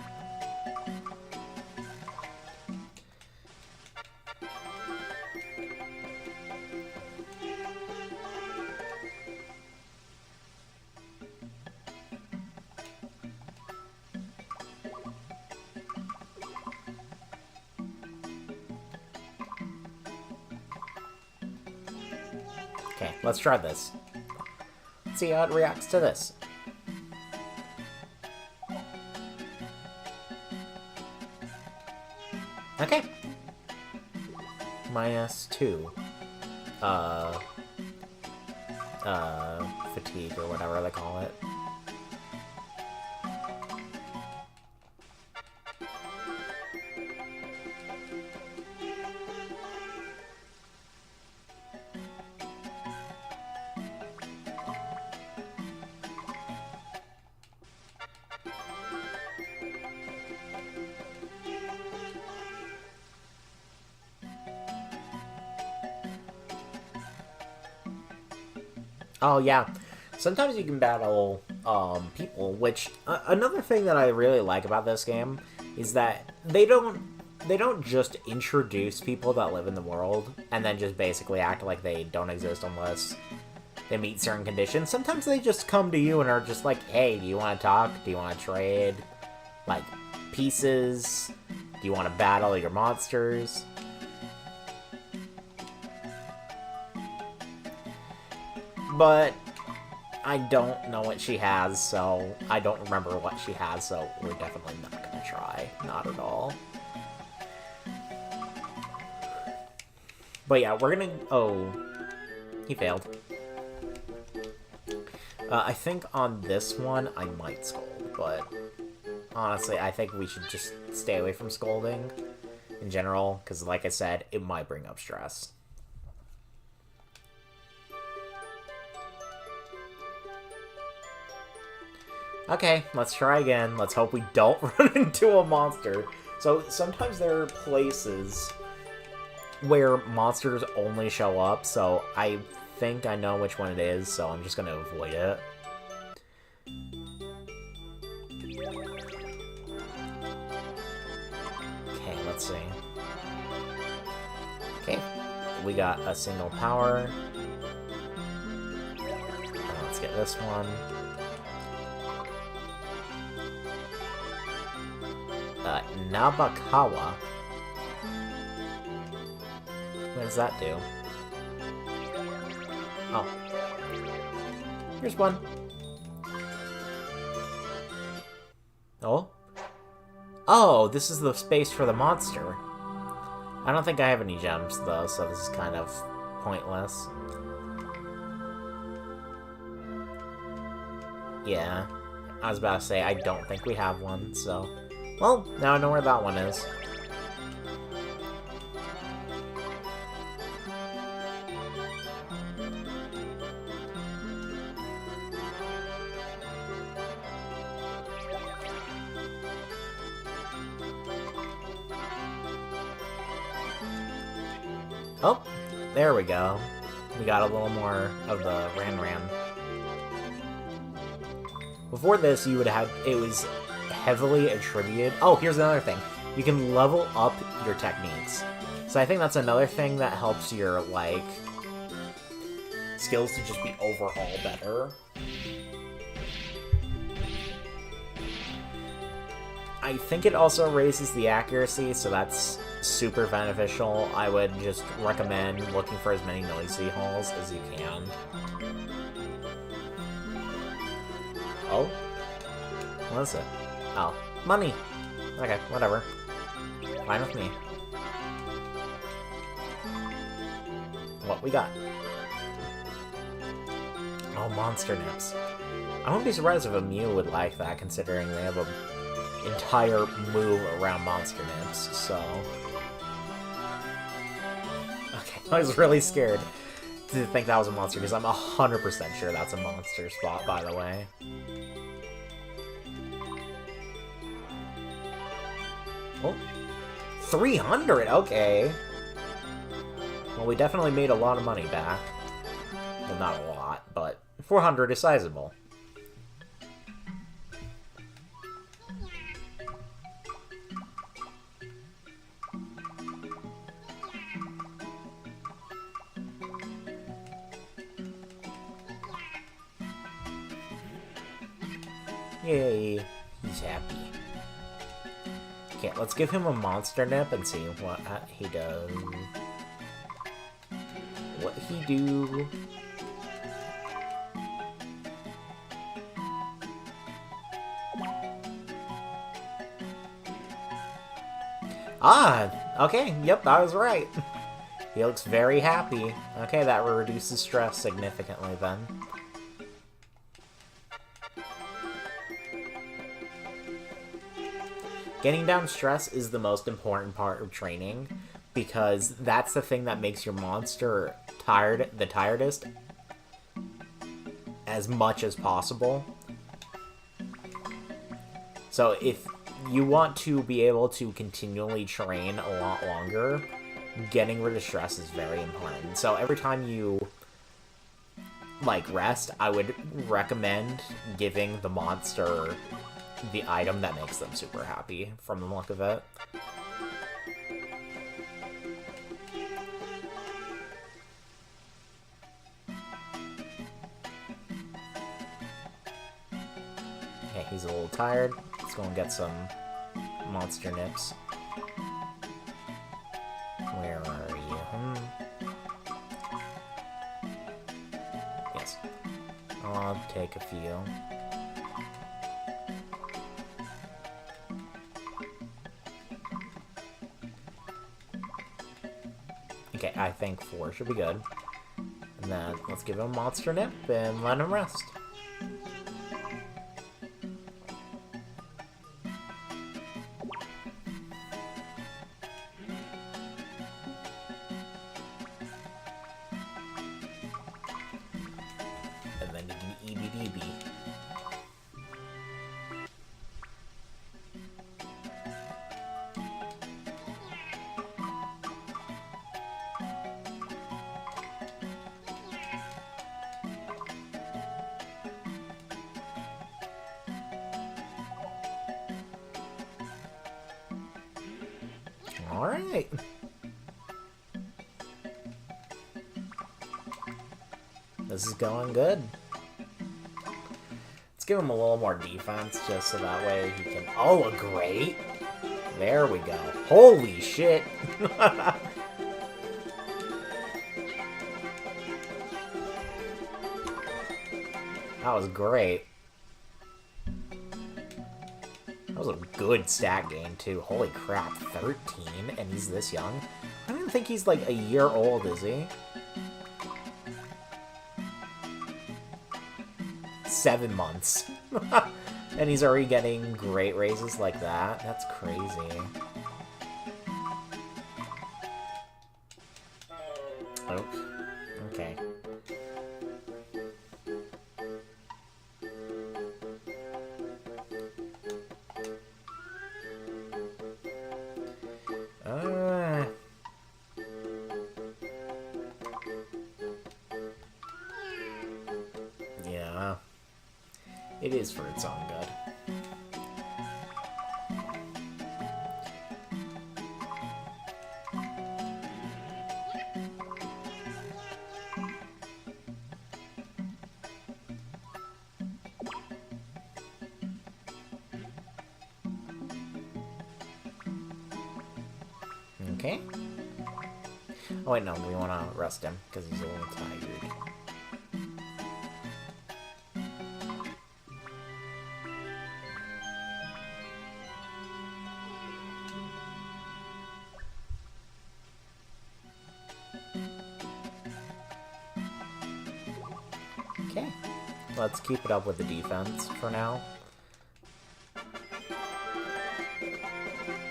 Okay, let's try this. Let's see how it reacts to this. Okay. -2. Fatigue or whatever they call it. Oh, yeah. Sometimes you can battle, people, which, another thing that I really like about this game is that they don't just introduce people that live in the world and then just basically act like they don't exist unless they meet certain conditions. Sometimes they just come to you and are just like, hey, do you want to talk? Do you want to trade, like, pieces? Do you want to battle your monsters? But I don't know what she has, so I don't remember what she has, so we're definitely not gonna try. Not at all. But yeah, we're gonna... Oh, he failed. I think on this one, I might scold, but honestly, I think we should just stay away from scolding in general, because like I said, it might bring up stress. Okay, let's try again. Let's hope we don't run into a monster. So, sometimes there are places where monsters only show up, so I think I know which one it is, so I'm just gonna avoid it. Okay, let's see. Okay, we got a single power. Let's get this one. Nabakawa. What does that do? Oh. Here's one. Oh? Oh, this is the space for the monster. I don't think I have any gems, though, so this is kind of pointless. Yeah. I was about to say, I don't think we have one, so... Well, now I know where that one is. Oh, there we go. We got a little more of the Ran. Before this, you would have... It was heavily attributed... Oh, here's another thing. You can level up your techniques. So I think that's another thing that helps your, like, skills to just be overall better. I think it also raises the accuracy, so that's super beneficial. I would just recommend looking for as many noisy halls as you can. Oh? What is it? Oh, money! Okay, whatever. Fine with me. What we got? Oh, monster nips. I wouldn't be surprised if a Mew would like that, considering they have an entire move around monster nips, so... Okay, I was really scared to think that was a monster, because I'm 100% sure that's a monster spot, by the way. Oh, 300, okay. Well, we definitely made a lot of money back. Well, not a lot, but 400 is sizable. Yay, he's happy. Okay, let's give him a monster nip and see what he does. What he do? Ah, okay, yep, I was right. He looks very happy. Okay, that reduces stress significantly then. Getting down stress is the most important part of training, because that's the thing that makes your monster the tiredest as much as possible. So if you want to be able to continually train a lot longer, getting rid of stress is very important. So every time you, like, rest, I would recommend giving the monster the item that makes them super happy, from the look of it. Okay, he's a little tired. Let's go and get some monster nips. Where are you? Yes. I'll take a few. Okay, I think 4 should be good. And then let's give him a monster nip and let him rest. And then you can EBDB. Alright. This is going good. Let's give him a little more defense, just so that way he can... Oh, a great! There we go. Holy shit! That was great. That was a good stat gain, too. Holy crap, 13, and he's this young? I don't even think he's, like, a year old, is he? 7 months. And he's already getting great raises like that? That's crazy. Oh, okay. Yeah. It is for its own good. Okay. Oh wait, no, we want to rest him, because he's a little tired. Okay. Let's keep it up with the defense for now.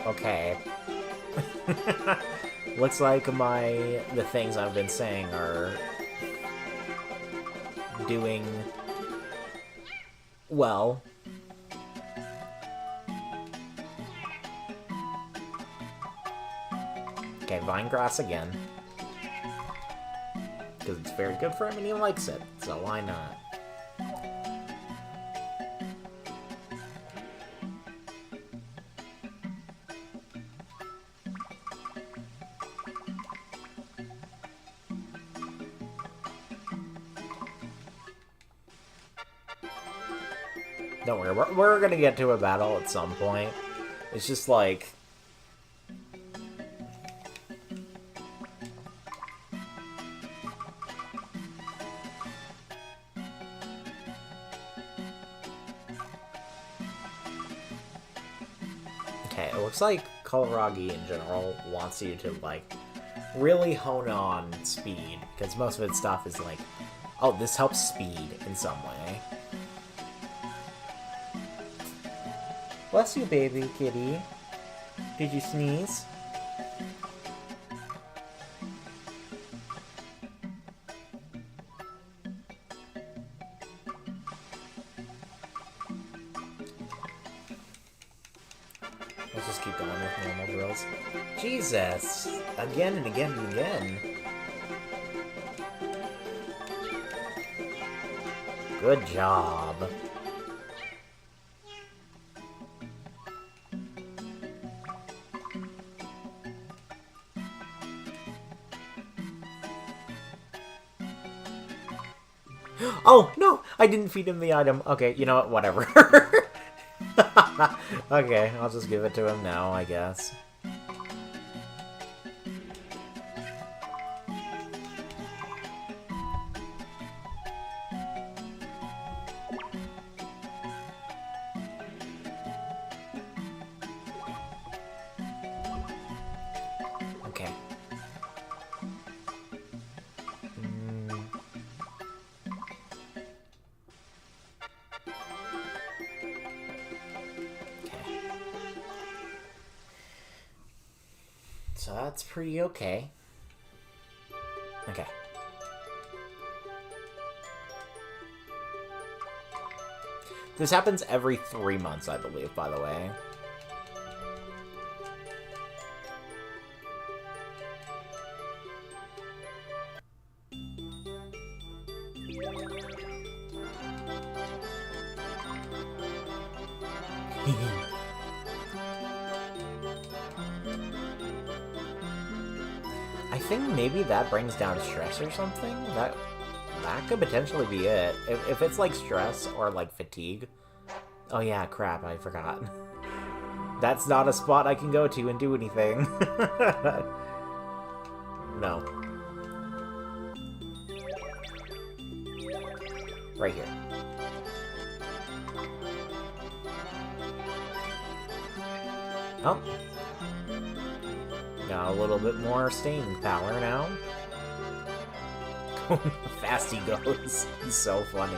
Okay. Looks like the things I've been saying are doing well. Okay, vine grass again. Because it's very good for him and he likes it, so why not? Don't worry, we're gonna get to a battle at some point. It's just like... Okay, it looks like Kohlragi in general wants you to, like, really hone on speed, because most of its stuff is like, oh, this helps speed in some way. Bless you, baby kitty. Did you sneeze? Let's just keep going with normal drills. Jesus! Again and again and again. Good job. Oh, no! I didn't feed him the item. Okay, you know what? Whatever. Okay, I'll just give it to him now, I guess. Okay. So that's pretty okay. Okay. This happens every 3 months, I believe, by the way. think maybe that brings down stress or something. That could potentially be it. If it's like stress or like fatigue. Oh yeah, crap, I forgot. That's not a spot I can go to and do anything. No. Right here. Oh. Got a little bit more staying power now. Fast he goes. He's so funny.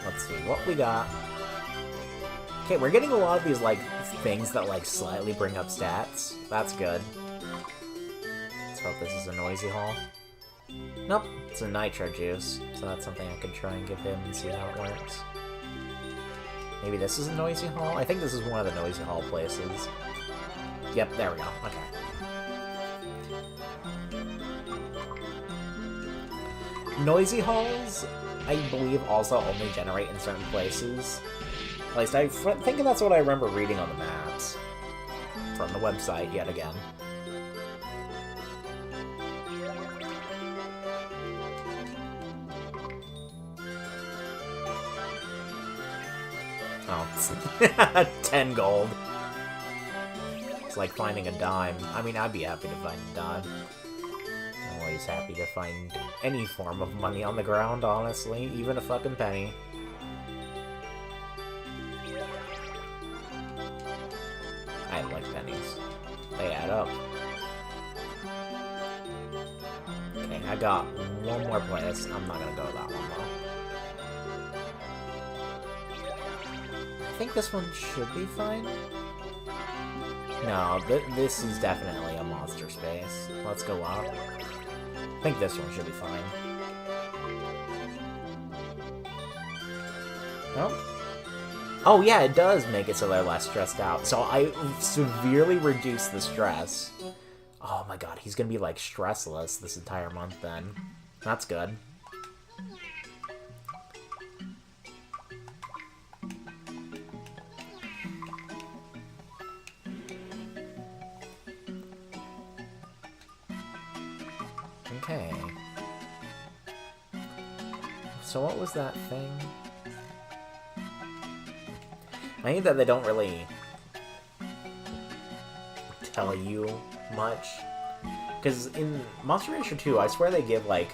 Let's see what we got. Okay, we're getting a lot of these, like, things that, like, slightly bring up stats. That's good. Let's hope this is a noisy hall. Nope, it's a nitro juice, so that's something I could try and give him and see how it works. Maybe this is a noisy hall? I think this is one of the noisy hall places. Yep, there we go. Okay. Noisy halls, I believe, also only generate in certain places. At least I think that's what I remember reading on the maps. From the website, yet again. Oh, 10 gold. It's like finding a dime. I mean, I'd be happy to find a dime. I'm always happy to find any form of money on the ground, honestly. Even a fucking penny. I like pennies. They add up. Okay, I got one more place. I'm not gonna go to that one, though. I think this one should be fine. No, this is definitely a monster space. Let's go up. I think this one should be fine. No? Oh yeah, it does make it so they're less stressed out. So I severely reduce the stress. Oh my god, he's gonna be like stressless this entire month then. That's good. Okay. So what was that thing? I hate that they don't really tell you much. Because in Monster Rancher 2, I swear they give, like,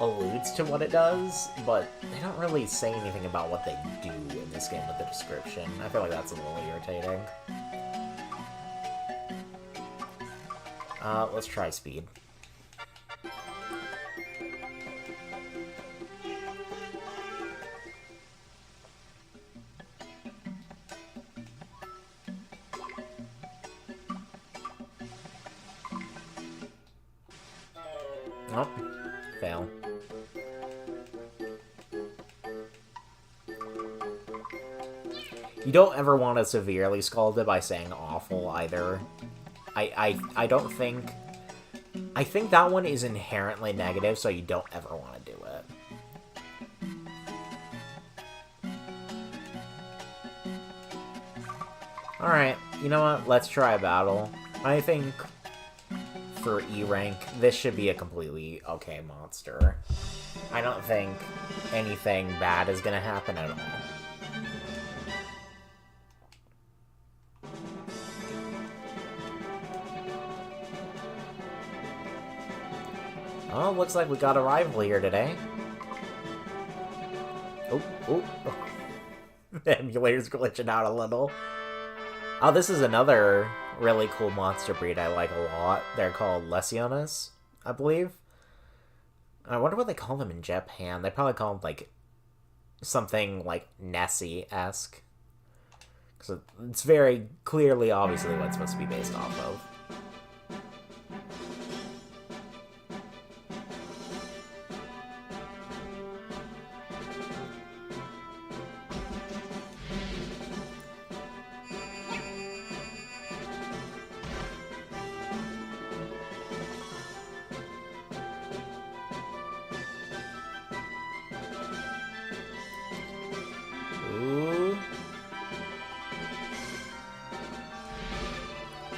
alludes to what it does, but they don't really say anything about what they do in this game with the description. I feel like that's a little irritating. Let's try speed. Nope. Fail. You don't ever want to severely scold it by saying awful either. I don't think... I think that one is inherently negative, so you don't ever want to do it. Alright, you know what? Let's try a battle. I think... for E rank, this should be a completely okay monster. I don't think anything bad is gonna happen at all. Oh, looks like we got a rival here today. Oh, oh, oh. The emulator's glitching out a little. Oh, this is another really cool monster breed I like a lot. They're called Lesiones, I believe. I wonder what they call them in Japan. They probably call them, like, something like Nessie-esque. Because it's very clearly, obviously, what it's supposed to be based off of.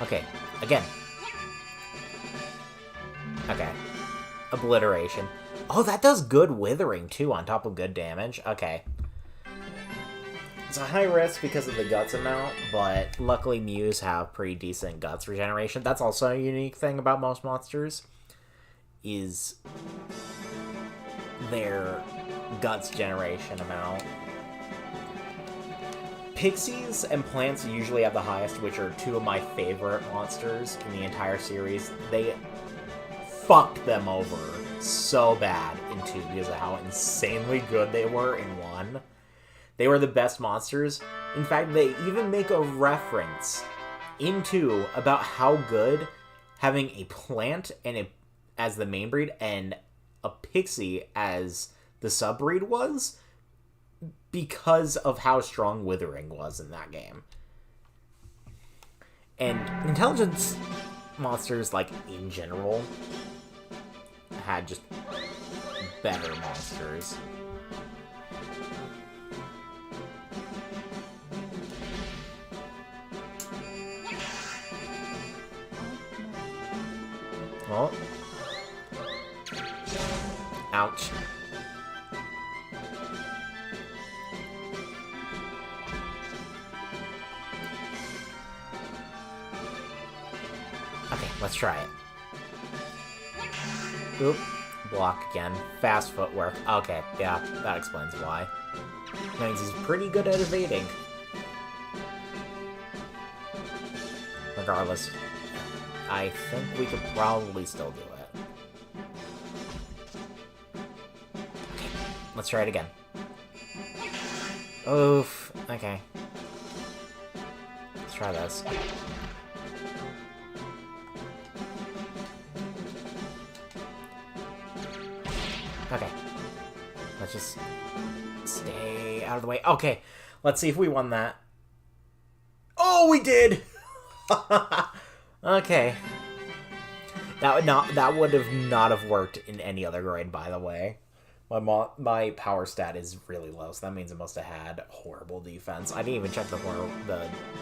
Okay, again. Okay. Obliteration. Oh, that does good withering, too, on top of good damage. Okay. It's a high risk because of the guts amount, but luckily Mews have pretty decent guts regeneration. That's also a unique thing about most monsters, is their guts generation amount. Pixies and plants usually have the highest, which are two of my favorite monsters in the entire series. They fucked them over so bad in 2 because of how insanely good they were in 1. They were the best monsters. In fact, they even make a reference in 2 about how good having a plant as the main breed and a pixie as the subbreed was, because of how strong withering was in that game. And intelligence monsters, like, in general, had just better monsters. Oh. Ouch. Okay, let's try it. Oop. Block again. Fast footwork. Okay, yeah, that explains why. That means he's pretty good at evading. Regardless, I think we could probably still do it. Okay, let's try it again. Oof. Okay. Let's try this. Okay. Let's just stay out of the way. Okay. Let's see if we won that. Oh, we did! Okay. That would have not have worked in any other grade, by the way. My power stat is really low, so that means it must have had horrible defense. I didn't even check the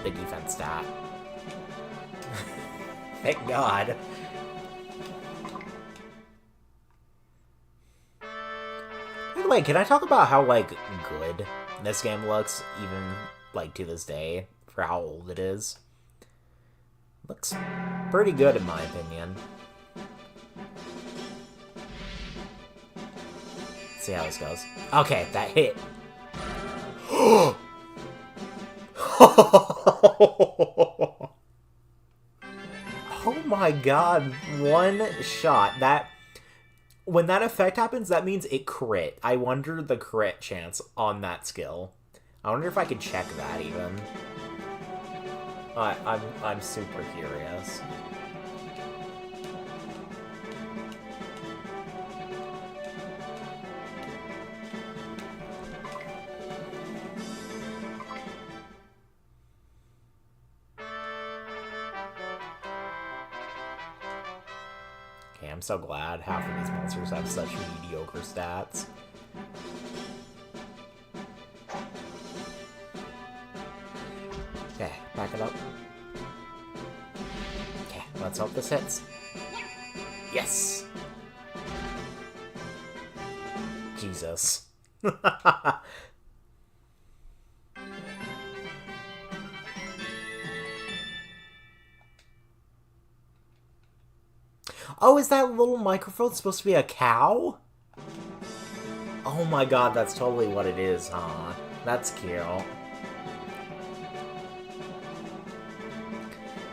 defense stat. Thank God. By the way, can I talk about how, like, good this game looks, even, like, to this day, for how old it is? Looks pretty good, in my opinion. Let's see how this goes. Okay, that hit. Oh my god, one shot. When that effect happens, that means it crit. I wonder the crit chance on that skill. I wonder if I could check that even. I'm super curious. Okay, I'm so glad half of these monsters have such mediocre stats. Okay, back it up. Okay, let's hope this hits. Yes! Jesus. Oh, is that little microphone supposed to be a cow? Oh my god, that's totally what it is, huh? That's cute. I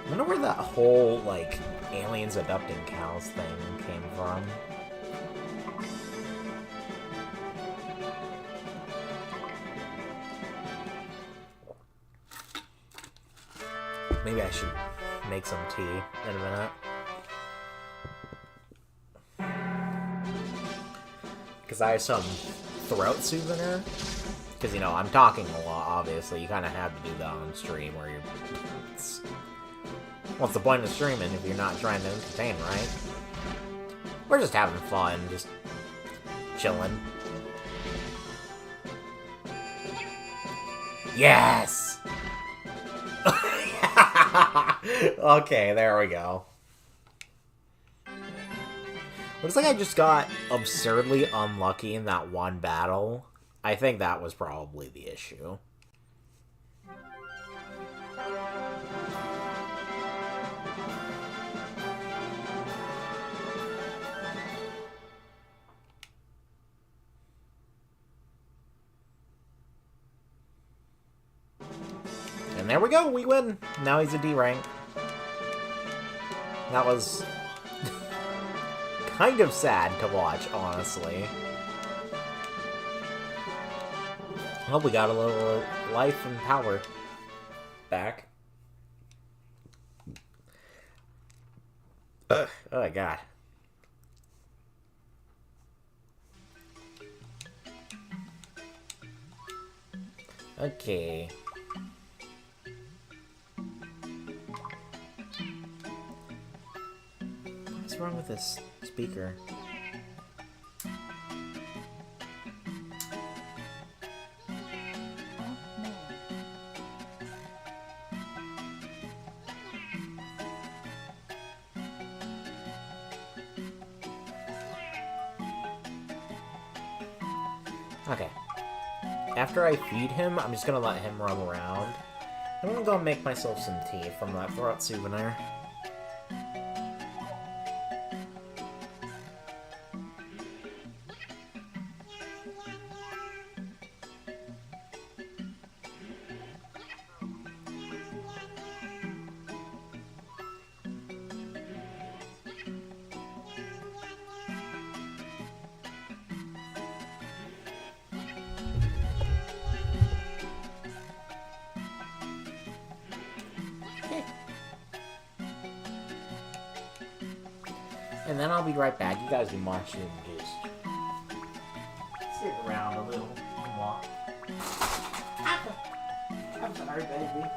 wonder where that whole, like, aliens adopting cows thing came from. Maybe I should make some tea in a minute. Because I have some throat soothener. Because, you know, I'm talking a lot, obviously. You kind of have to do that on stream where you're... What's the point of streaming if you're not trying to entertain, right? We're just having fun, just chilling. Yes! Okay, there we go. Looks like I just got absurdly unlucky in that one battle. I think that was probably the issue. And there we go, we win. Now he's a D rank. That was kind of sad to watch, honestly. Well, we got a little life and power back. Oh my god. Okay. What's wrong with this speaker? Okay. After I feed him, I'm just gonna let him roam around. I'm gonna go make myself some tea from that throat souvenir. And then I'll be right back. You guys can watch and just sit around a little and walk. I'm sorry, baby.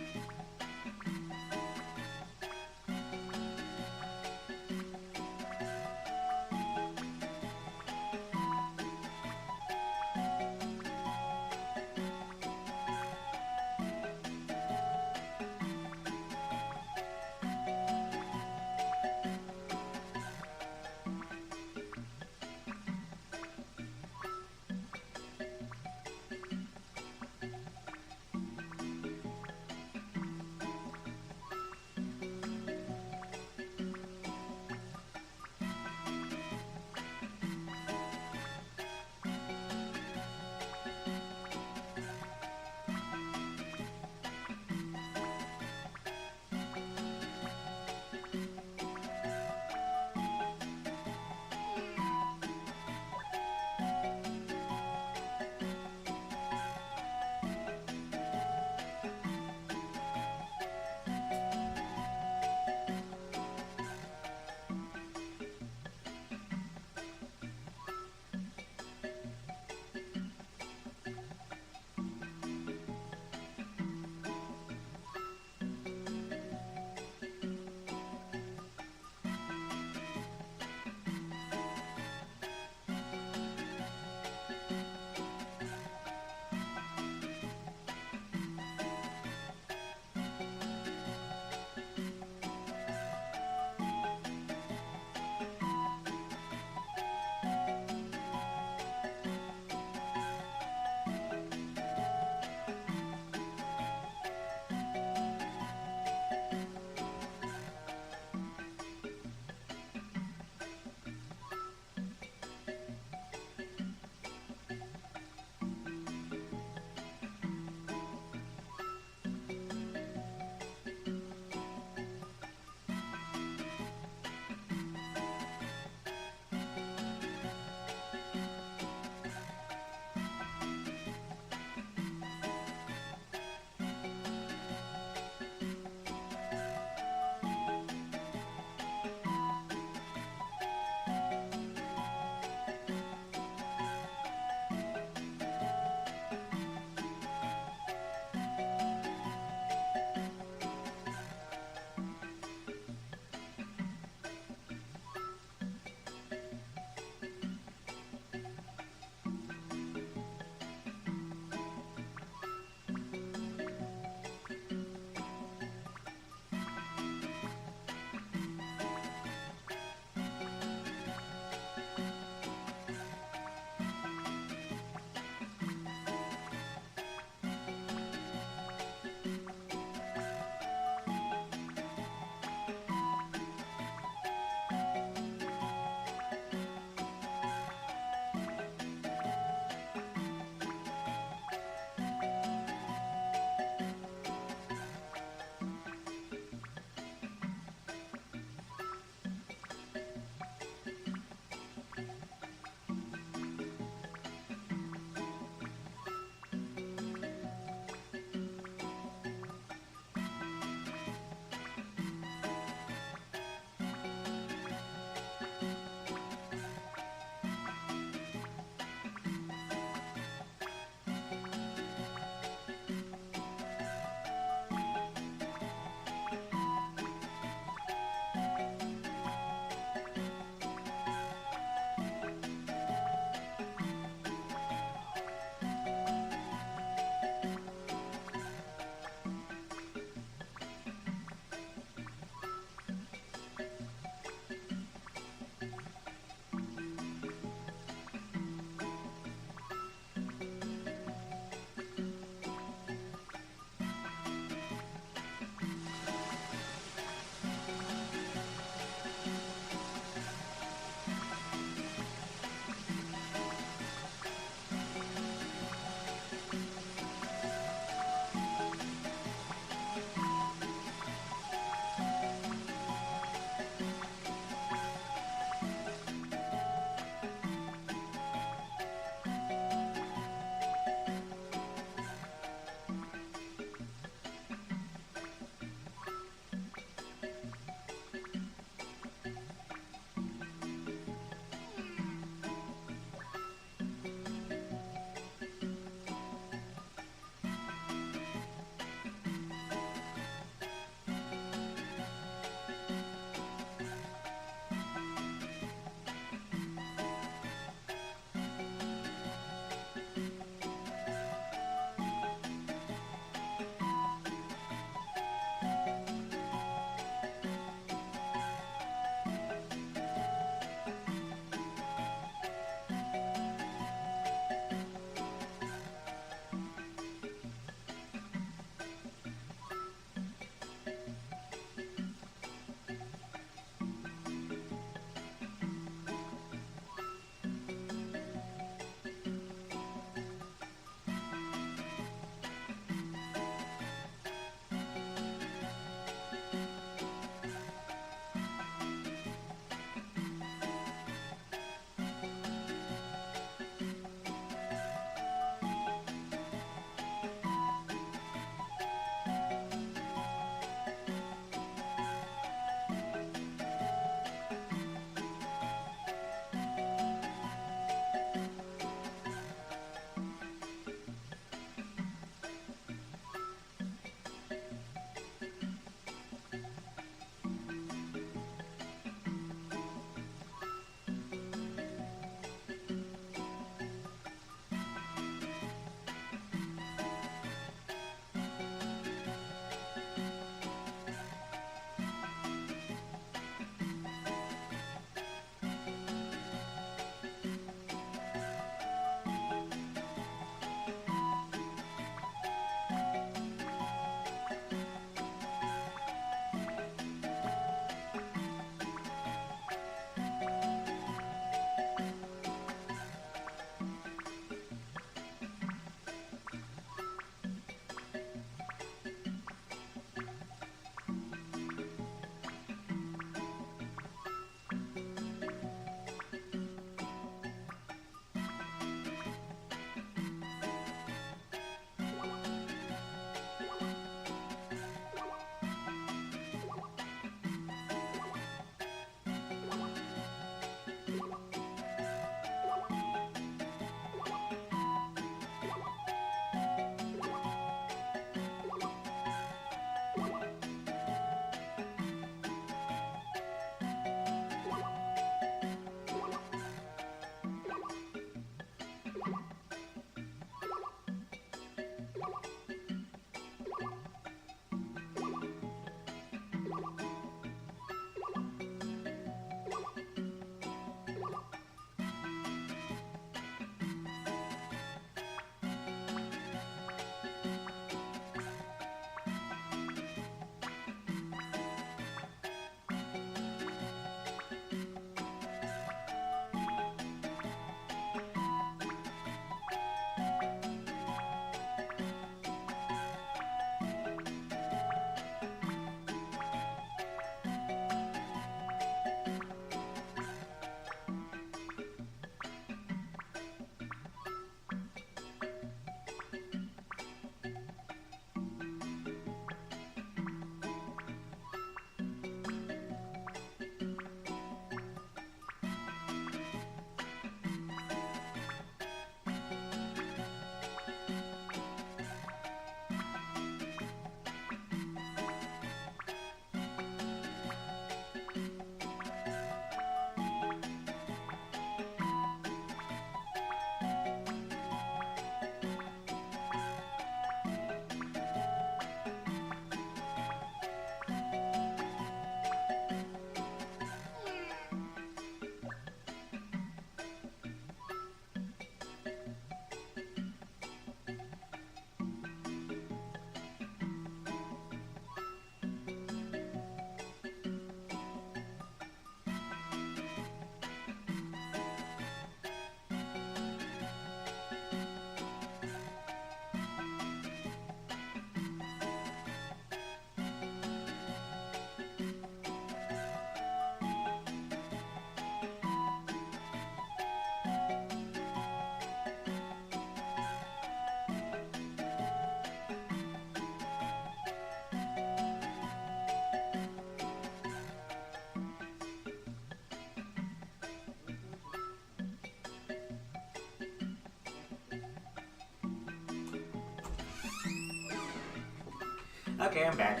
Okay, I'm back.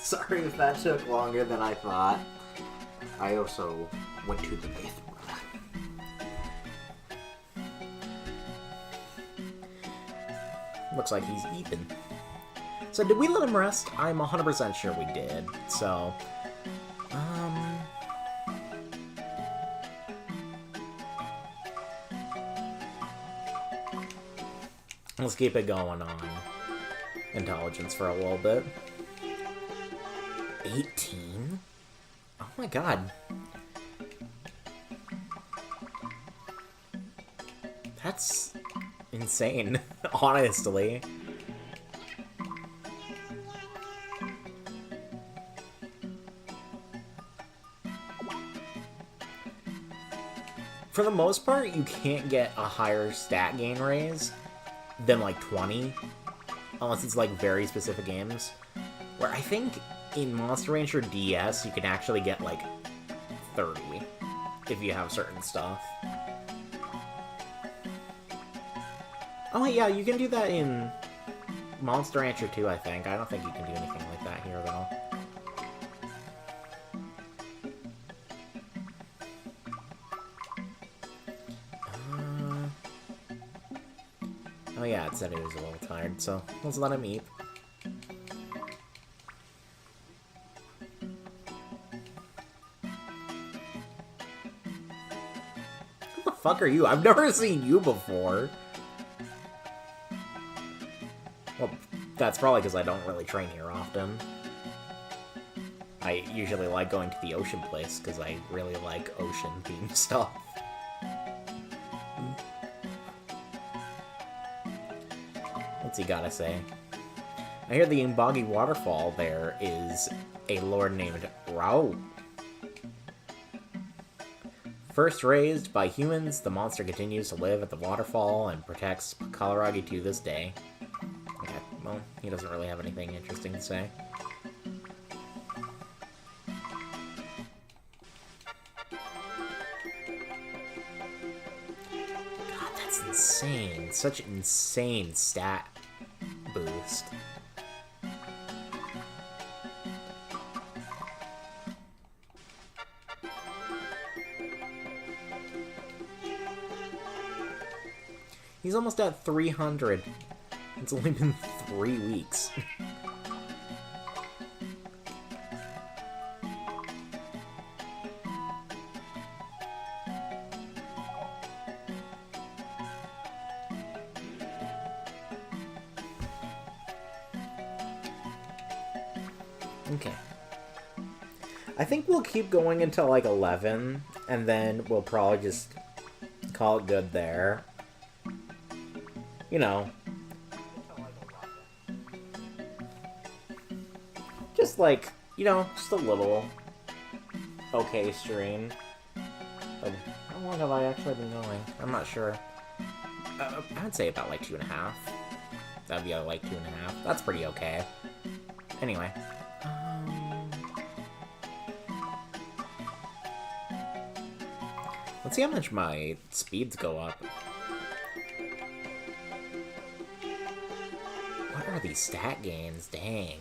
Sorry if that took longer than I thought. I also went to the bathroom. Looks like he's eating. So did we let him rest? I'm 100% sure we did. So, let's keep it going on intelligence for a little bit. 18? Oh my god. That's insane, honestly. For the most part, you can't get a higher stat gain raise than like 20, unless it's like very specific games. Where I think in Monster Rancher DS, you can actually get like 30 if you have certain stuff. Oh yeah, you can do that in Monster Rancher 2, I think. I don't think you can do anything like that here, though. Oh yeah, it said he was a little tired, so let's let him eat. Who the fuck are you? I've never seen you before. Well, that's probably because I don't really train here often. I usually like going to the ocean place because I really like ocean-themed stuff. What's he gotta say? I hear the Boggy Waterfall there is a lord named Rao. First raised by humans, the monster continues to live at the waterfall and protects Kalaragi to this day. Okay, well, he doesn't really have anything interesting to say. God, that's insane. Such an insane stat boost. He's almost at 300. It's only been 3 weeks. Okay. I think we'll keep going until like 11, and then we'll probably just call it good there. You know. Just like, you know, just a little okay stream. How long have I actually been going? I'm not sure. I'd say about like 2.5. That'd be like 2.5. That's pretty okay. Anyway. Let's see how much my speeds go up. What are these stat gains? Dang.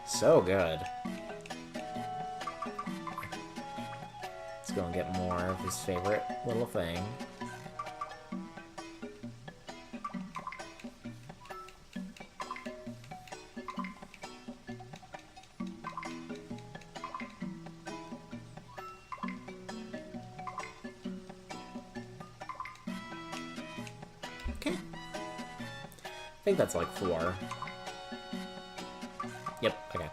So good. Let's go and get more of his favorite little thing. Okay. I think that's like 4. Yep, okay.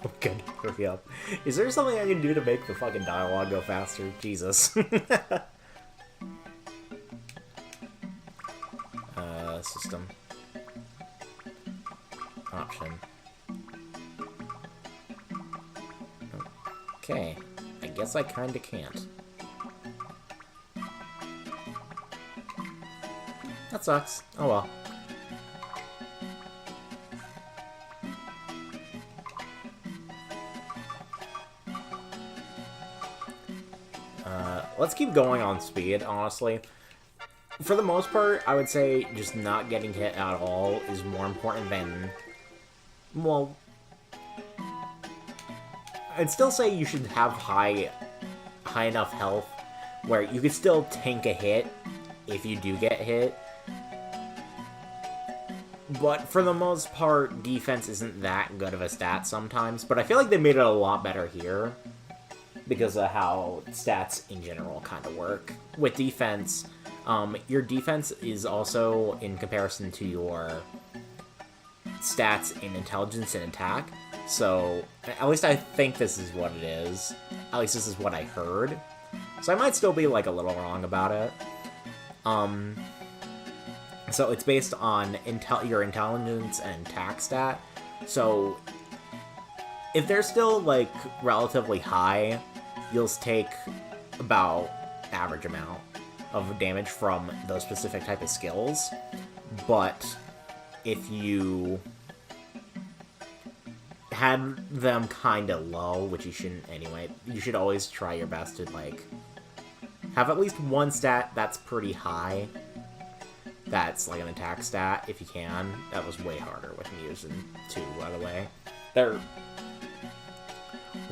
Oh, good. Hurry up. Is there something I can do to make the fucking dialogue go faster? Jesus. System. Option. Okay. I guess guess I kinda can't. That sucks. Oh well. Let's keep going on speed, honestly. For the most part, I would say just not getting hit at all is more important than... Well... I'd still say you should have high enough health where you could still tank a hit if you do get hit. But for the most part, defense isn't that good of a stat sometimes. But I feel like they made it a lot better here because of how stats in general kind of work. With defense, your defense is also in comparison to your stats in intelligence and attack. So, at least I think this is what it is. At least this is what I heard. So I might still be, like, a little wrong about it. So it's based on your intelligence and attack stat. So, if they're still, like, relatively high, you'll take about average amount of damage from those specific type of skills. But if you had them kind of low, which you shouldn't anyway, you should always try your best to, like, have at least one stat that's pretty high. That's, like, an attack stat, if you can. That was way harder with me using 2, by the way. They're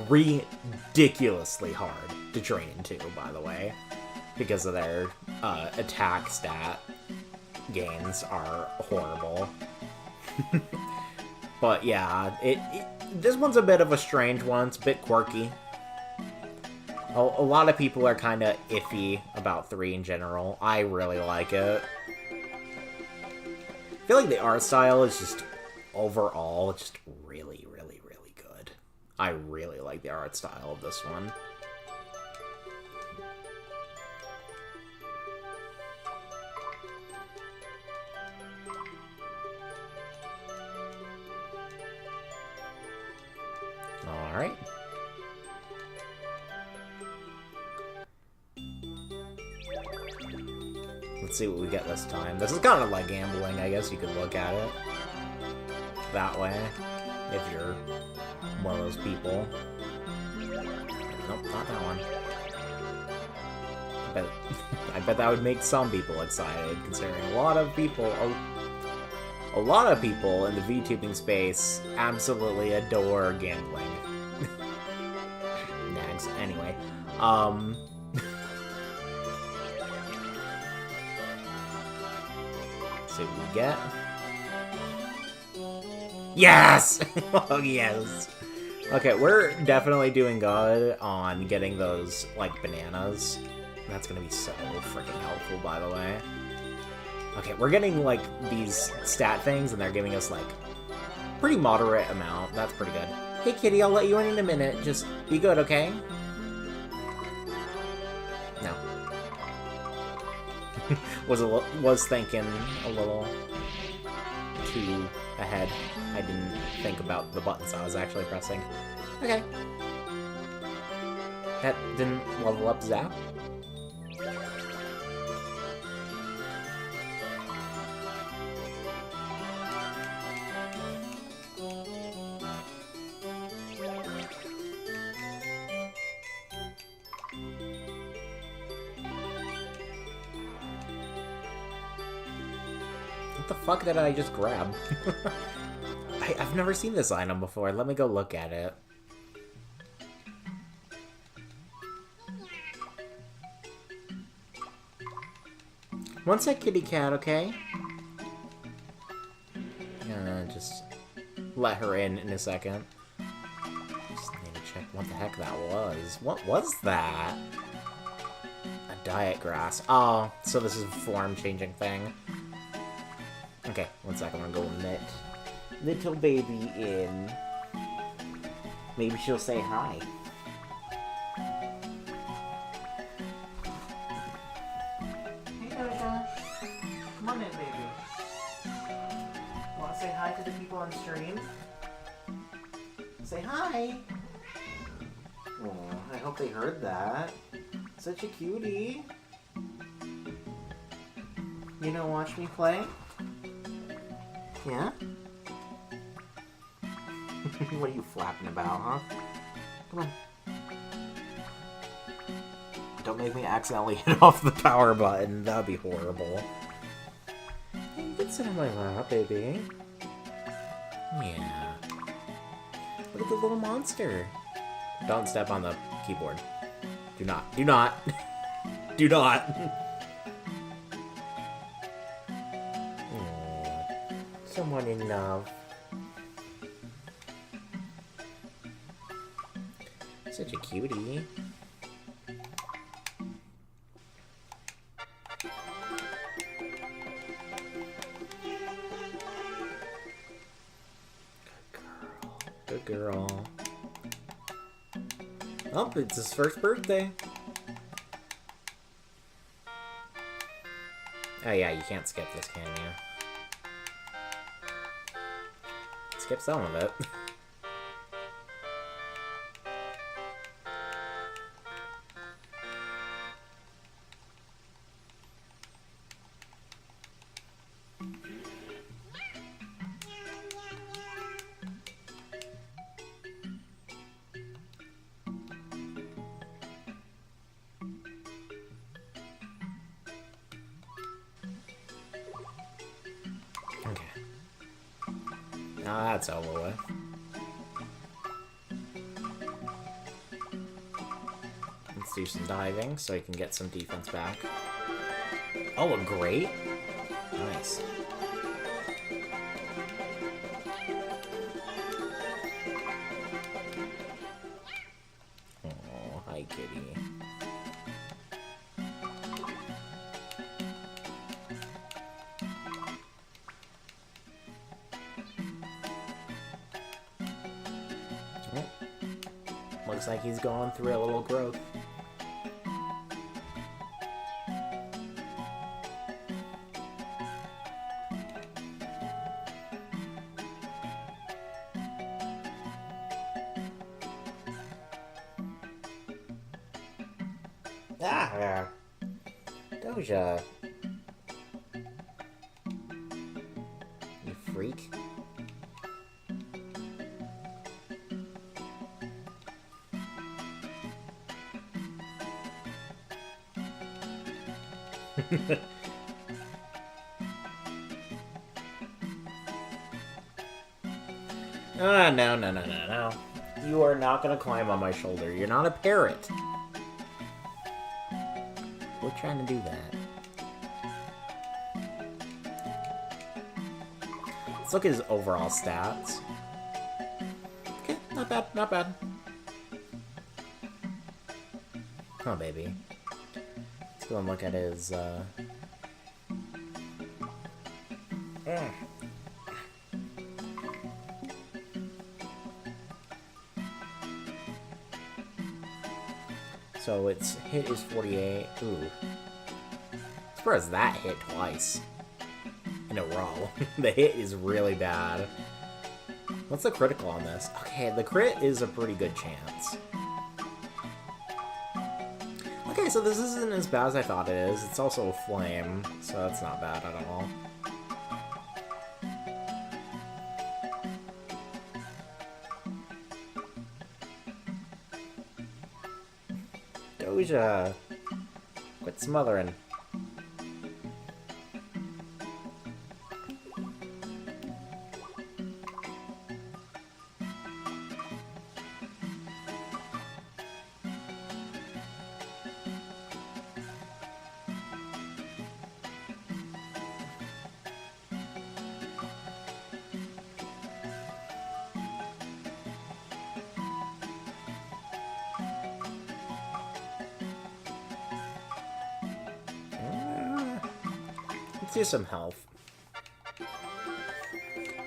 ridiculously hard to train in 2, by the way, because of their attack stat gains are horrible. But yeah, this one's a bit of a strange one. It's a bit quirky. A lot of people are kind of iffy about 3 in general. I really like it. I feel like the art style is just, overall, just really, really, really good. I really like the art style of this one. Alright. Let's see what we get this time. This is kind of like gambling, I guess you could look at it that way, if you're one of those people. Nope, not that one. I bet that would make some people excited, considering a lot of people in the VTubing space absolutely adore gambling. Nags. Anyway, let's see what we get. Yes! Oh, yes! Okay, we're definitely doing good on getting those, like, bananas. That's gonna be so freaking helpful, by the way. Okay, we're getting, like, these stat things, and they're giving us, like, pretty moderate amount. That's pretty good. Hey, kitty, I'll let you in a minute. Just be good, okay? No. was thinking a little too ahead. I didn't think about the buttons I was actually pressing. Okay. That didn't level up Zap? What the fuck did I just grab? I've never seen this item before. Let me go look at it. One sec, kitty cat, okay? Just let her in a second. Just need to check what the heck that was. What was that? A diet grass. Oh, so this is a form-changing thing. Okay, one second, I'm gonna go knit little baby in. Maybe she'll say hi. Hey, Doja. Come on in, baby. Want to say hi to the people on stream? Say hi. Oh, I hope they heard that. Such a cutie. You know, watch me play? Yeah? What are you flapping about, huh? Come on. Don't make me accidentally hit off the power button. That would be horrible. Hey, you can sit on my lap, baby. Yeah. Look at the little monster. Don't step on the keyboard. Do not. Do not. Do not. Aww. Someone in love. Such a cutie. Good girl. Oh, it's his first birthday. Oh yeah, you can't skip this, can you? Skip some of it. Okay. Now that's over with. Let's do some diving so you can get some defense back. Oh, a great? Nice. Oh, hi, kitty. Oh. Looks like he's going through a little growth. Ah! Doja. You freak. Ah, no, no, no, no, no. You are not gonna climb on my shoulder. You're not a parrot. We're trying to do that. Let's look at his overall stats. Okay, not bad, not bad. Oh, baby. Let's go and look at his, So its hit is 48. Ooh. Surprised that hit twice in a row. The hit is really bad. What's the critical on this? Okay, the crit is a pretty good chance. Okay, so this isn't as bad as I thought it is. It's also a flame, so that's not bad at all. Doja, quit smothering. Let's do some health.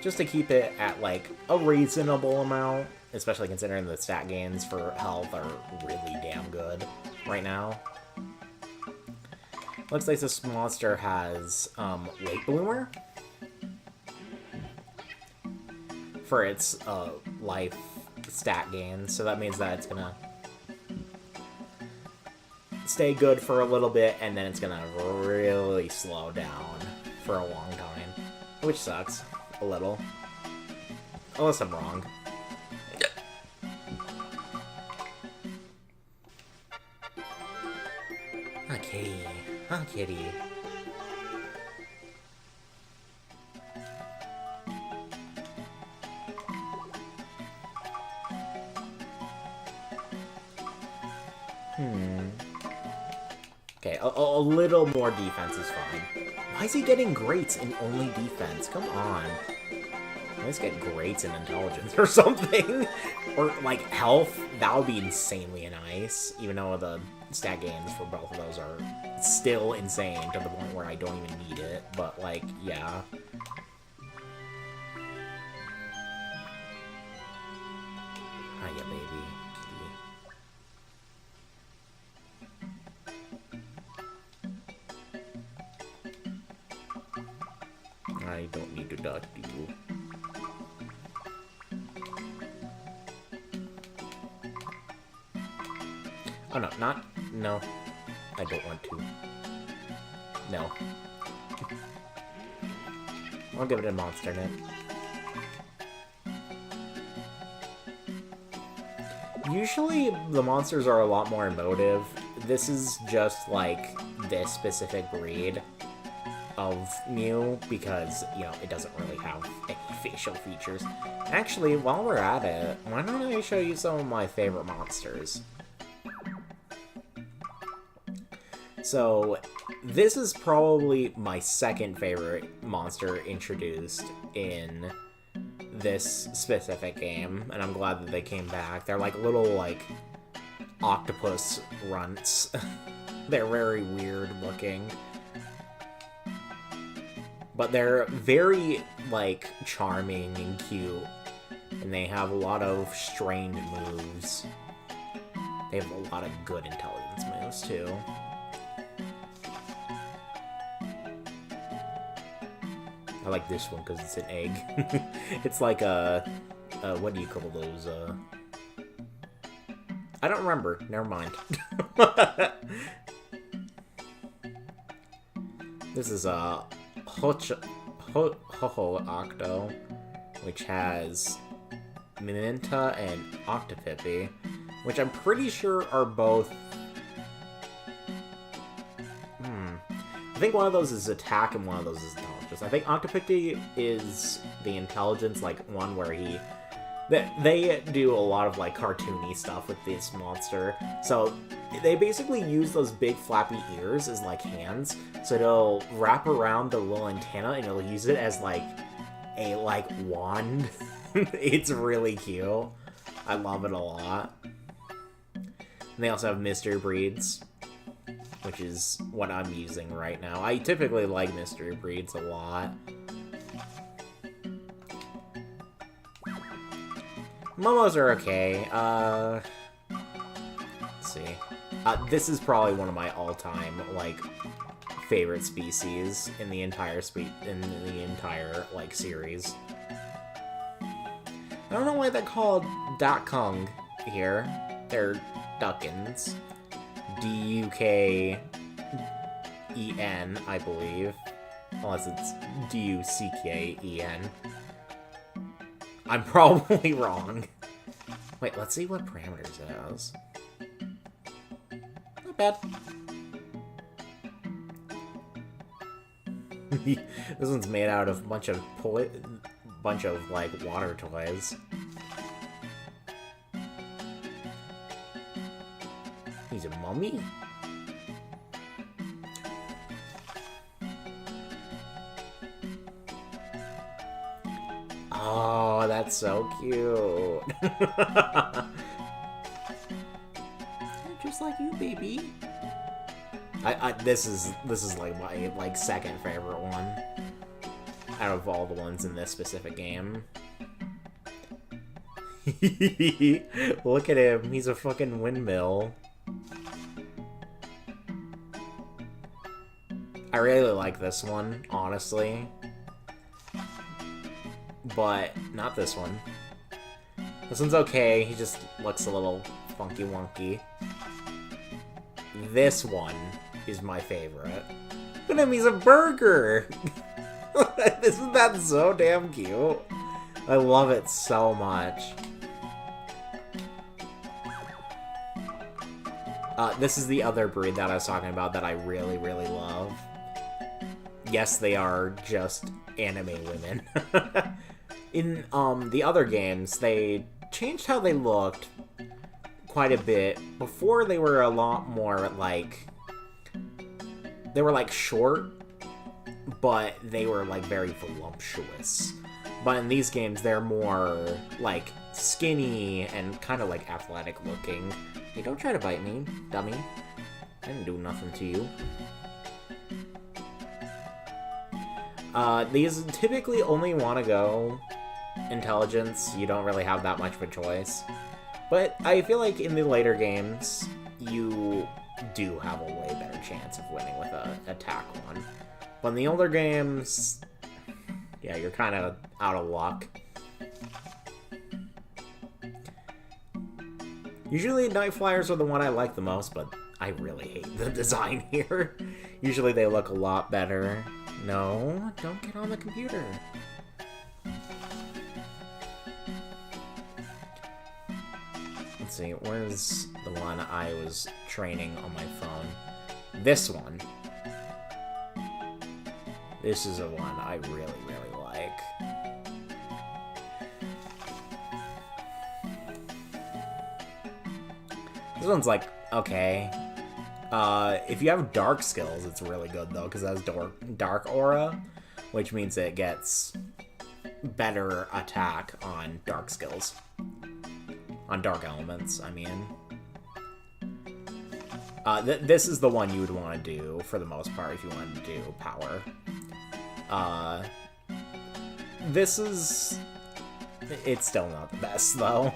Just to keep it at, like, a reasonable amount, especially considering the stat gains for health are really damn good right now. Looks like this monster has, Late Bloomer for its, life stat gains, so that means that it's gonna stay good for a little bit, and then it's gonna really slow down for a long time. Which sucks. A little. Unless I'm wrong. Ah, kitty. Ah, kitty. Okay, a little more defense is fine. Why is he getting greats in only defense? Come on. Let's get greats in intelligence or something. Or, like, health. That would be insanely nice. Even though the stat gains for both of those are still insane to the point where I don't even need it. But, like, yeah. Hiya, baby. I don't need to dodge you. Oh no, no. I don't want to. No. I'll give it a monster net. Usually the monsters are a lot more emotive. This is just like this specific breed of Mew because, you know, it doesn't really have any facial features. Actually, while we're at it, why don't I show you some of my favorite monsters? So, this is probably my second favorite monster introduced in this specific game, and I'm glad that they came back. They're like little, like, octopus runts. They're very weird looking. But they're very, like, charming and cute. And they have a lot of strange moves. They have a lot of good intelligence moves, too. I like this one because it's an egg. It's like a... what do you call those? I don't remember. Never mind. This is a... Ho-Octo, which has Mineta and Octopippy, which I'm pretty sure are both... I think one of those is attack and one of those is intelligence. I think Octopippy is the intelligence, like, one where he... They do a lot of, like, cartoony stuff with this monster. So, they basically use those big flappy ears as, like, hands. So it'll wrap around the little antenna and it'll use it as, like, a, like, wand. It's really cute. I love it a lot. And they also have mystery breeds, which is what I'm using right now. I typically like mystery breeds a lot. Momos are okay. Let's see. This is probably one of my all-time, like, favorite species in the entire like, series. I don't know why they're called Dakung here. They're Duckins. D-U-K-E-N, I believe. Unless it's D-U-C-K-E-N. I'm probably wrong. Wait, let's see what parameters it has. Not bad. This one's made out of a bunch of like water toys. He's a mummy? Oh, that's so cute. Just like you, baby. This is like my second favorite one out of all the ones in this specific game. Look at him, he's a fucking windmill. I really like this one, honestly. But not this one. This one's okay, he just looks a little funky wonky. this one is my favorite. But he's a burger! Isn't that so damn cute? I love it so much. This is the other breed that I was talking about that I really, really love. Yes, they are just anime women. In the other games, they changed how they looked quite a bit. Before, they were a lot more like... They were like short, but they were like very voluptuous. But in these games, they're more like skinny and kind of like athletic looking. Hey, don't try to bite me, dummy. I didn't do nothing to you. These typically only want to go intelligence. You don't really have that much of a choice. But I feel like in the later games, you do have a way better chance of winning with a attack one. But in the older games, yeah, you're kind of out of luck. Usually Night Flyers are the one I like the most, but I really hate the design here. Usually they look a lot better. No, don't get on the computer. Let's see, where's the one I was training on my phone? This one. This is a one I really, really like. This one's like, okay. If you have dark skills, it's really good though, because it has dark aura, which means it gets better attack on dark skills. On dark elements, I mean. This is the one you would want to do, for the most part, if you wanted to do power. This is... It's still not the best, though.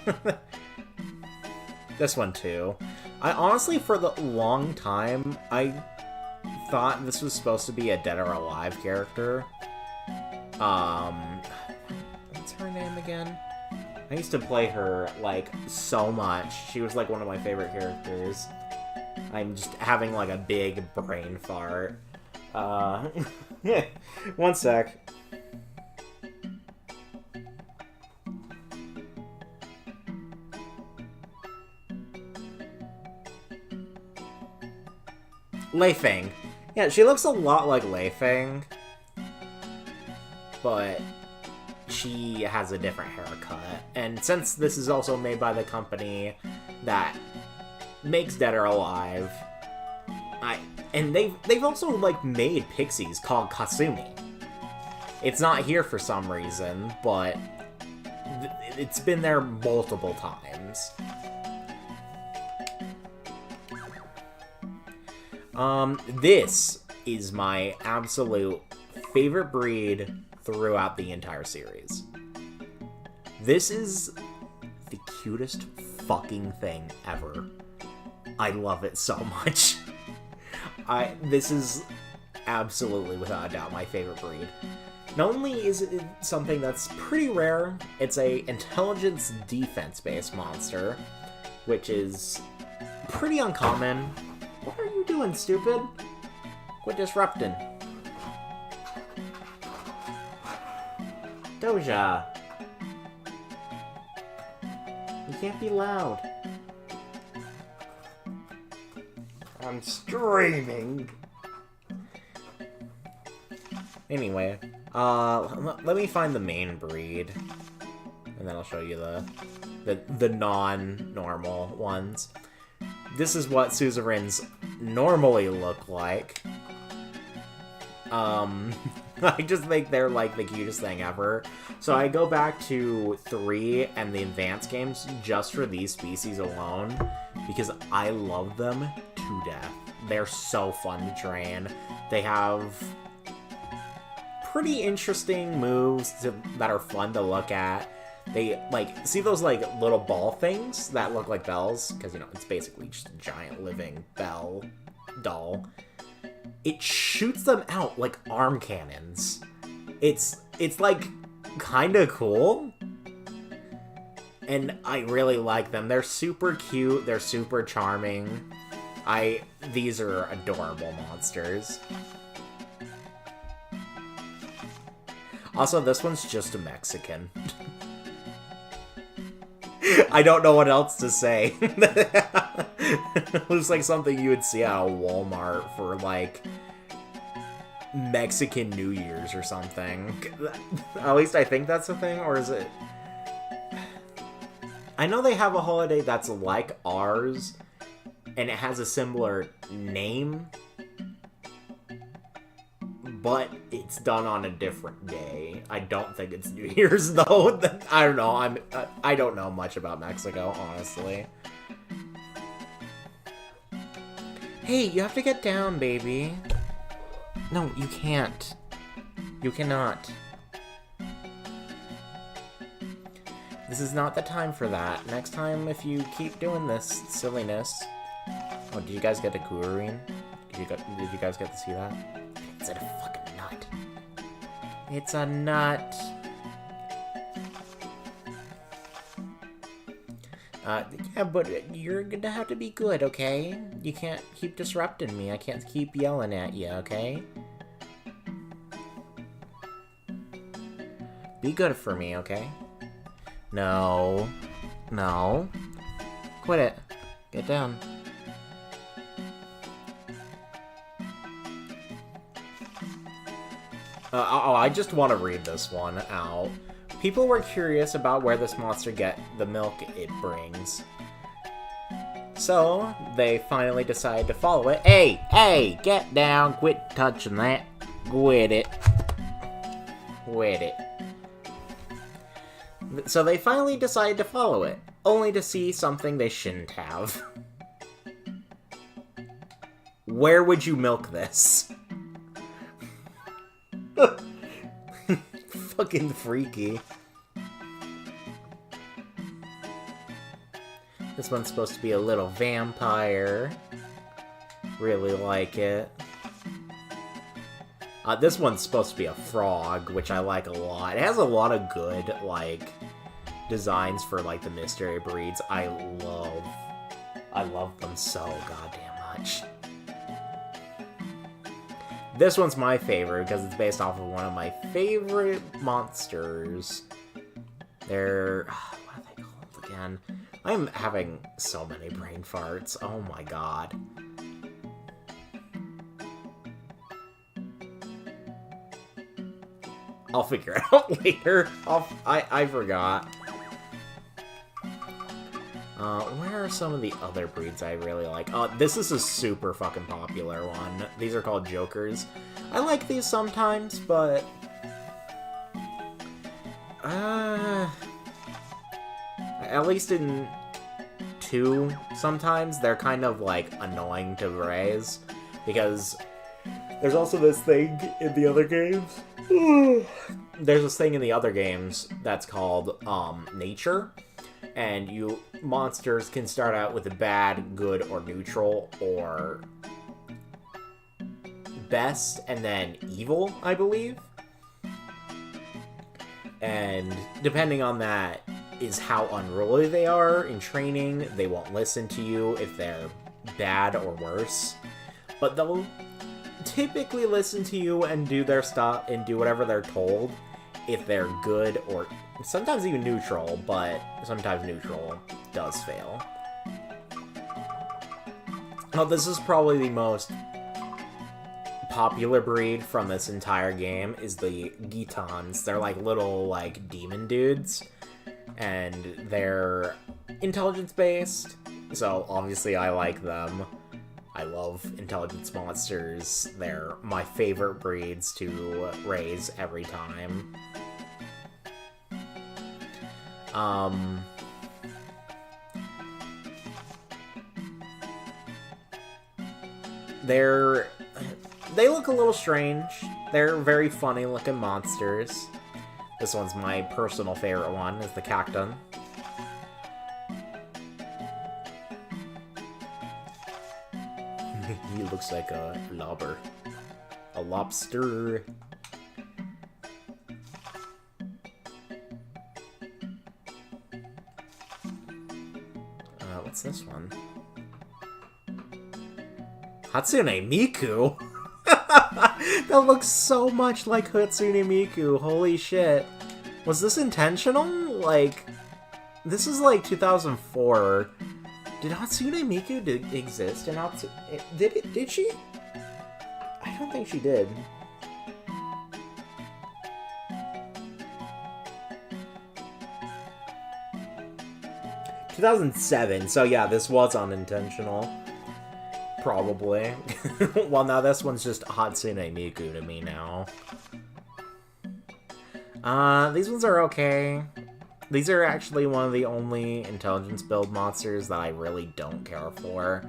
This one, too. I honestly, for the long time, I thought this was supposed to be a Dead or Alive character. What's her name again? I used to play her, like, so much. She was, like, one of my favorite characters. I'm just having, like, a big brain fart. Yeah, one sec. Lei Feng. Yeah, she looks a lot like Lei Feng, but she has a different haircut. And since this is also made by the company that makes Dead or Alive, and they've also like made pixies called Kasumi. It's not here for some reason, but it's been there multiple times. This is my absolute favorite breed throughout the entire series. This is the cutest fucking thing ever. I love it so much. This is absolutely, without a doubt, my favorite breed. Not only is it something that's pretty rare, it's a intelligence defense-based monster, which is pretty uncommon. What are you doing, stupid? Quit disrupting. Doja. You can't be loud. I'm streaming. Anyway, let me find the main breed, and then I'll show you the non-normal ones. This is what suzerains normally look like. I just think they're like the cutest thing ever. So I go back to 3 and the advanced games just for these species alone, because I love them to death. They're so fun to train. They have pretty interesting moves that are fun to look at. They, like, see those, like, little ball things that look like bells? Because, you know, it's basically just a giant living bell doll. It shoots them out like arm cannons. It's like, kinda cool. And I really like them. They're super cute. They're super charming. These are adorable monsters. Also, this one's just a Mexican. I don't know what else to say. Looks like something you would see at a Walmart for, like, Mexican New Year's or something. At least I think that's a thing, or is it... I know they have a holiday that's like ours, and it has a similar name, but it's done on a different day. I don't think it's New Year's, though. I don't know. I don't know much about Mexico, honestly. Hey, you have to get down, baby. No, you can't. You cannot. This is not the time for that. Next time, if you keep doing this silliness... Oh, did you guys get the Kurin? Did you guys get to see that? It's a fucking nut. It's a nut. Yeah, but you're gonna have to be good, okay? You can't keep disrupting me. I can't keep yelling at you, okay? Be good for me, okay? No. No. Quit it. Get down. I just want to read this one out. People were curious about where this monster get the milk it brings. So, they finally decided to follow it. Hey! Hey! Get down! Quit touching that. Quit it. Quit it. So they finally decided to follow it, only to see something they shouldn't have. Where would you milk this? Fucking freaky. This one's supposed to be a little vampire. Really like it. This one's supposed to be a frog, which I like a lot. It has a lot of good, like, designs for, like, the mystery breeds. I love them so goddamn much. This one's my favorite because it's based off of one of my favorite monsters. They're... what are they called again? I'm having so many brain farts. Oh my god. I'll figure it out later. I forgot. Where are some of the other breeds I really like? This is a super fucking popular one. These are called Jokers. I like these sometimes, but... at least in 2, sometimes, they're kind of, like, annoying to raise. Because there's also this thing in the other games. There's this thing in the other games that's called, nature. And monsters can start out with a bad, good, or neutral, or best, and then evil, I believe. And depending on that is how unruly they are in training. They won't listen to you if they're bad or worse. But they'll typically listen to you and do their stuff and do whatever they're told if they're good or sometimes even neutral, but sometimes neutral does fail. Now, this is probably the most popular breed from this entire game is the Gitans. They're like little like demon dudes, and they're intelligence-based, so obviously I like them. I love intelligence monsters. They're my favorite breeds to raise every time. They look a little strange. They're very funny looking monsters. This one's my personal favorite one, is the Cacton. He looks like a lobber. A lobster. What's this one? Hatsune Miku? That looks so much like Hatsune Miku. Holy shit. Was this intentional? Like, this is like 2004. Did Hatsune Miku exist in Hatsune? Did she? I don't think she did. ...2007, so yeah, this was unintentional. Probably. Well, now this one's just Hatsune Miku to me now. These ones are okay. These are actually one of the only intelligence build monsters that I really don't care for.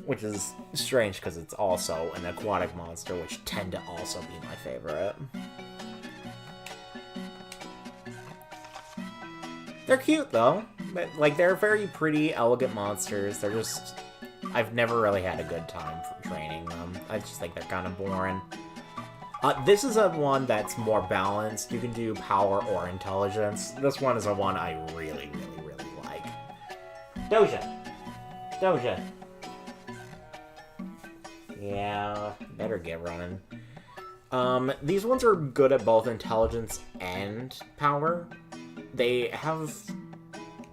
Which is strange, because it's also an aquatic monster, which tend to also be my favorite. They're cute, though. Like, they're very pretty, elegant monsters. They're just... I've never really had a good time for training them. I just think they're kind of boring. This is a one that's more balanced. You can do power or intelligence. This one is a one I really, really, really like. Doja! Yeah, better get running. These ones are good at both intelligence and power. They have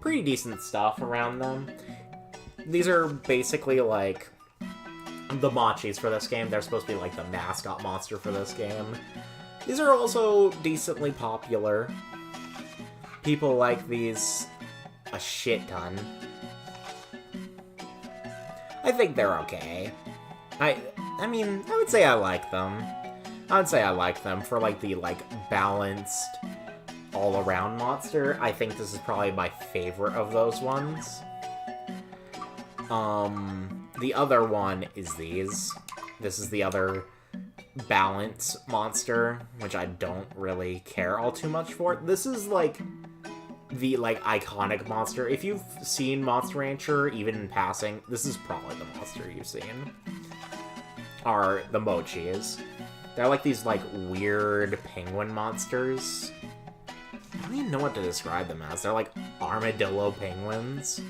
pretty decent stuff around them. These are basically like the Machis for this game. They're supposed to be like the mascot monster for this game. These are also decently popular. People like these a shit ton. I think they're okay. I mean, I would say I like them. I would say I like them for like the balanced all-around monster. I think this is probably my favorite of those ones. The other one is these. This is the other balance monster, which I don't really care all too much for. This is like the iconic monster. If you've seen Monster Rancher, even in passing, this is probably the monster you've seen. Are the Mochis. They're like these weird penguin monsters. I don't even know what to describe them as. They're like armadillo penguins.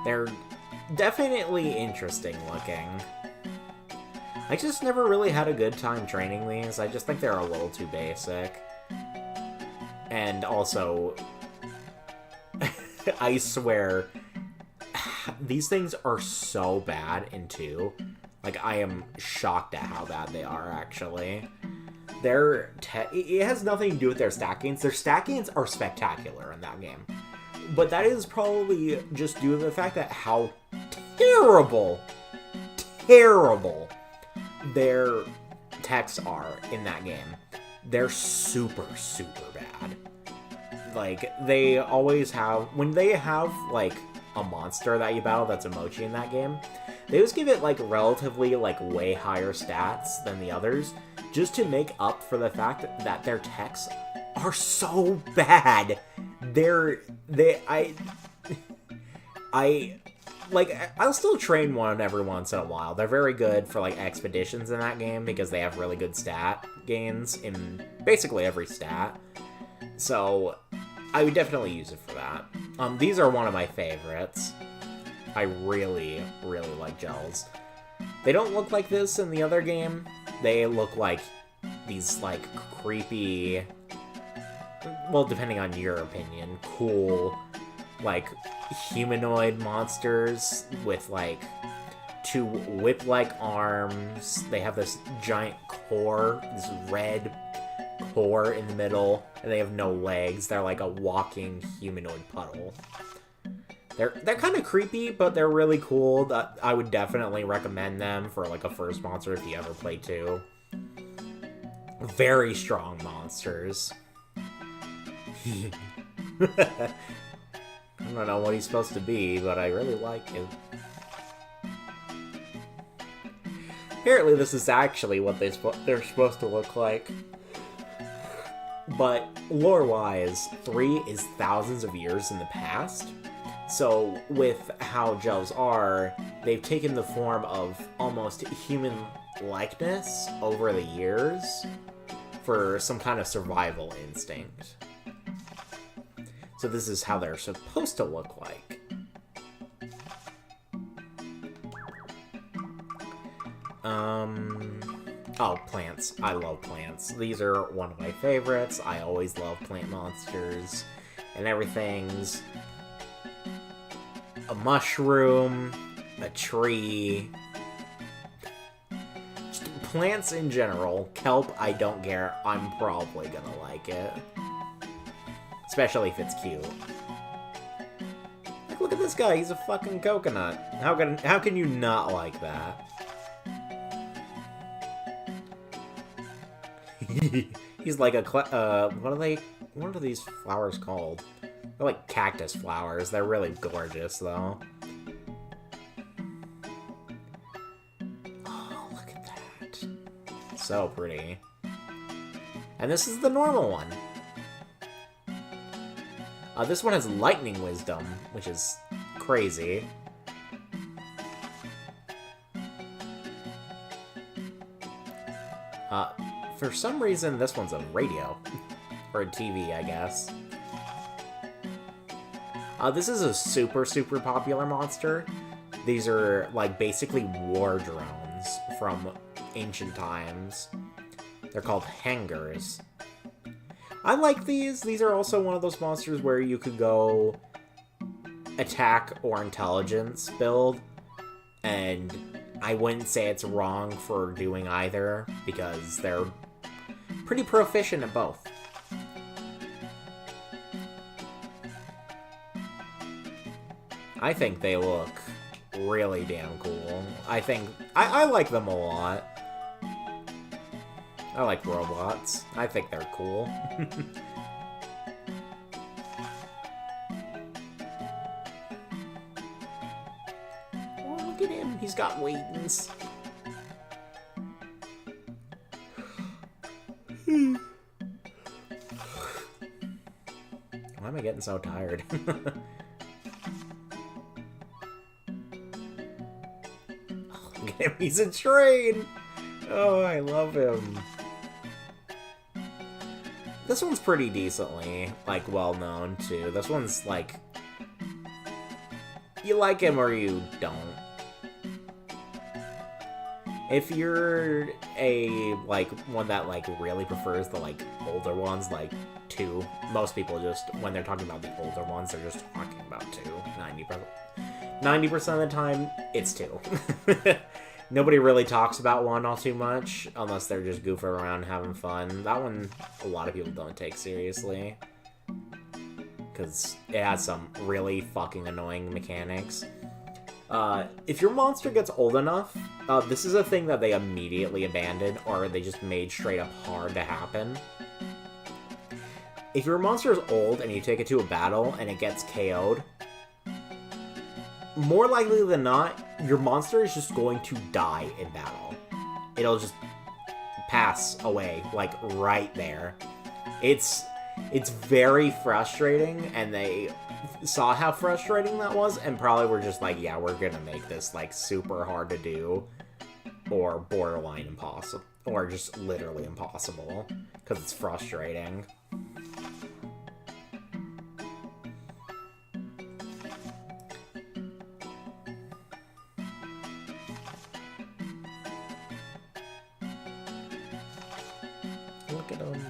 They're definitely interesting looking. I just never really had a good time training these. I just think they're a little too basic. And also, I swear, these things are so bad in 2. I am shocked at how bad they are, actually. It has nothing to do with their stat gains. Their stat gains are spectacular in that game. But that is probably just due to the fact that how terrible their techs are in that game. They're super, super bad. They always have... When they have, a monster that you battle that's a Mochi in that game, they always give it, relatively, way higher stats than the others, just to make up for the fact that their techs are so bad. I'll still train one every once in a while. They're very good for, expeditions in that game, because they have really good stat gains in basically every stat. So, I would definitely use it for that. These are one of my favorites. I really, really like gels. They don't look like this in the other game. They look like these, creepy... Well, depending on your opinion, cool, humanoid monsters with, 2 whip-like arms. They have this giant core, this red core in the middle, and they have no legs. They're like a walking humanoid puddle. They're kind of creepy, but they're really cool. I would definitely recommend them for, a first monster if you ever play 2. Very strong monsters. I don't know what he's supposed to be, but I really like him. Apparently this is actually what they're supposed to look like. But lore-wise, 3 is thousands of years in the past. So with how gels are, they've taken the form of almost human likeness over the years for some kind of survival instinct. So this is how they're supposed to look like. Oh, plants. I love plants. These are one of my favorites. I always love plant monsters. And everything's a mushroom, a tree. Just plants in general. Kelp, I don't care. I'm probably gonna like it. Especially if it's cute. Like, look at this guy. He's a fucking coconut. How can you not like that? He's like a what are these flowers called? They're like cactus flowers. They're really gorgeous, though. Oh, look at that. So pretty. And this is the normal one. This one has lightning wisdom, which is crazy. For some reason, this one's a radio. Or a TV, I guess. This is a super, super popular monster. These are, like, basically war drones from ancient times. They're called hangars. I like these. These are also one of those monsters where you could go attack or intelligence build. And I wouldn't say it's wrong for doing either, because they're pretty proficient at both. I think they look really damn cool. I like them a lot. I like robots. I think they're cool. Oh, look at him. He's got wings. Why am I getting so tired? Oh, look at him. He's a train. Oh, I love him. This one's pretty decently, like, well-known, too. This one's, like, you like him or you don't. If you're a, like, one that, like, really prefers the, like, older ones, like, 2, most people just, when they're talking about the older ones, they're just talking about 2, 90% of the time, it's 2. Nobody really talks about 1 all too much, unless they're just goofing around having fun. That one, a lot of people don't take seriously. Because it has some really fucking annoying mechanics. If your monster gets old enough, this is a thing that they immediately abandoned, or they just made straight up hard to happen. If your monster is old and you take it to a battle and it gets KO'd, more likely than not, your monster is just going to die in battle. It'll just pass away, like, right there. It's very frustrating, and they saw how frustrating that was, and probably were just like, yeah, we're gonna make this, like, super hard to do, or borderline impossible, or just literally impossible, because it's frustrating. Look at them.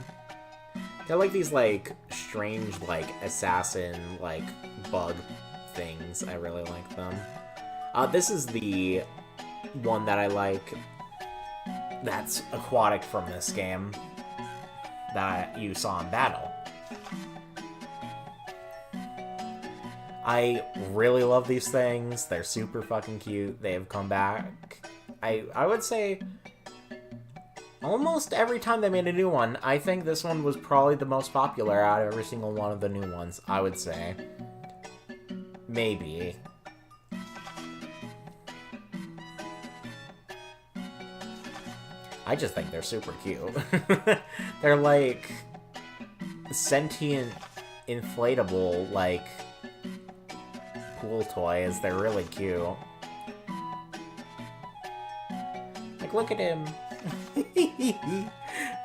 They're like these, like, strange, like, assassin, like, bug things. I really like them. This is the one that I like that's aquatic from this game that you saw in battle. I really love these things. They're super fucking cute. They have come back. I would say almost every time they made a new one. I think this one was probably the most popular out of every single one of the new ones, I would say. Maybe. I just think they're super cute. They're like sentient, inflatable, like, pool toys. They're really cute. Like, look at him.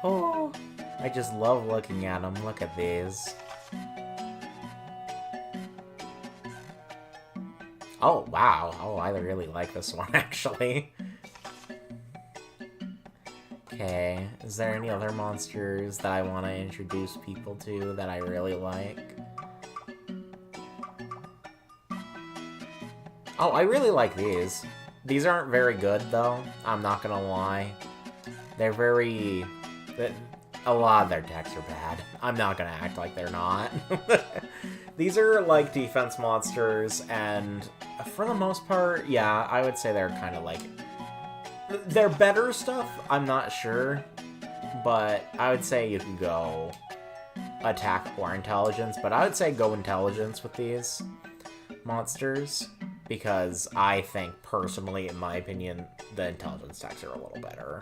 Oh, I just love looking at them. Look at these. Oh, wow. Oh, I really like this one, actually. Okay, is there any other monsters that I want to introduce people to that I really like? Oh, I really like these. These aren't very good, though. I'm not gonna lie. They're very... A lot of their decks are bad. I'm not gonna act like they're not. These are, like, defense monsters, and for the most part, yeah, I would say they're kind of, like... They're better stuff, I'm not sure. But I would say you can go attack or intelligence, but I would say go intelligence with these monsters. Because I think, personally, in my opinion, the intelligence decks are a little better.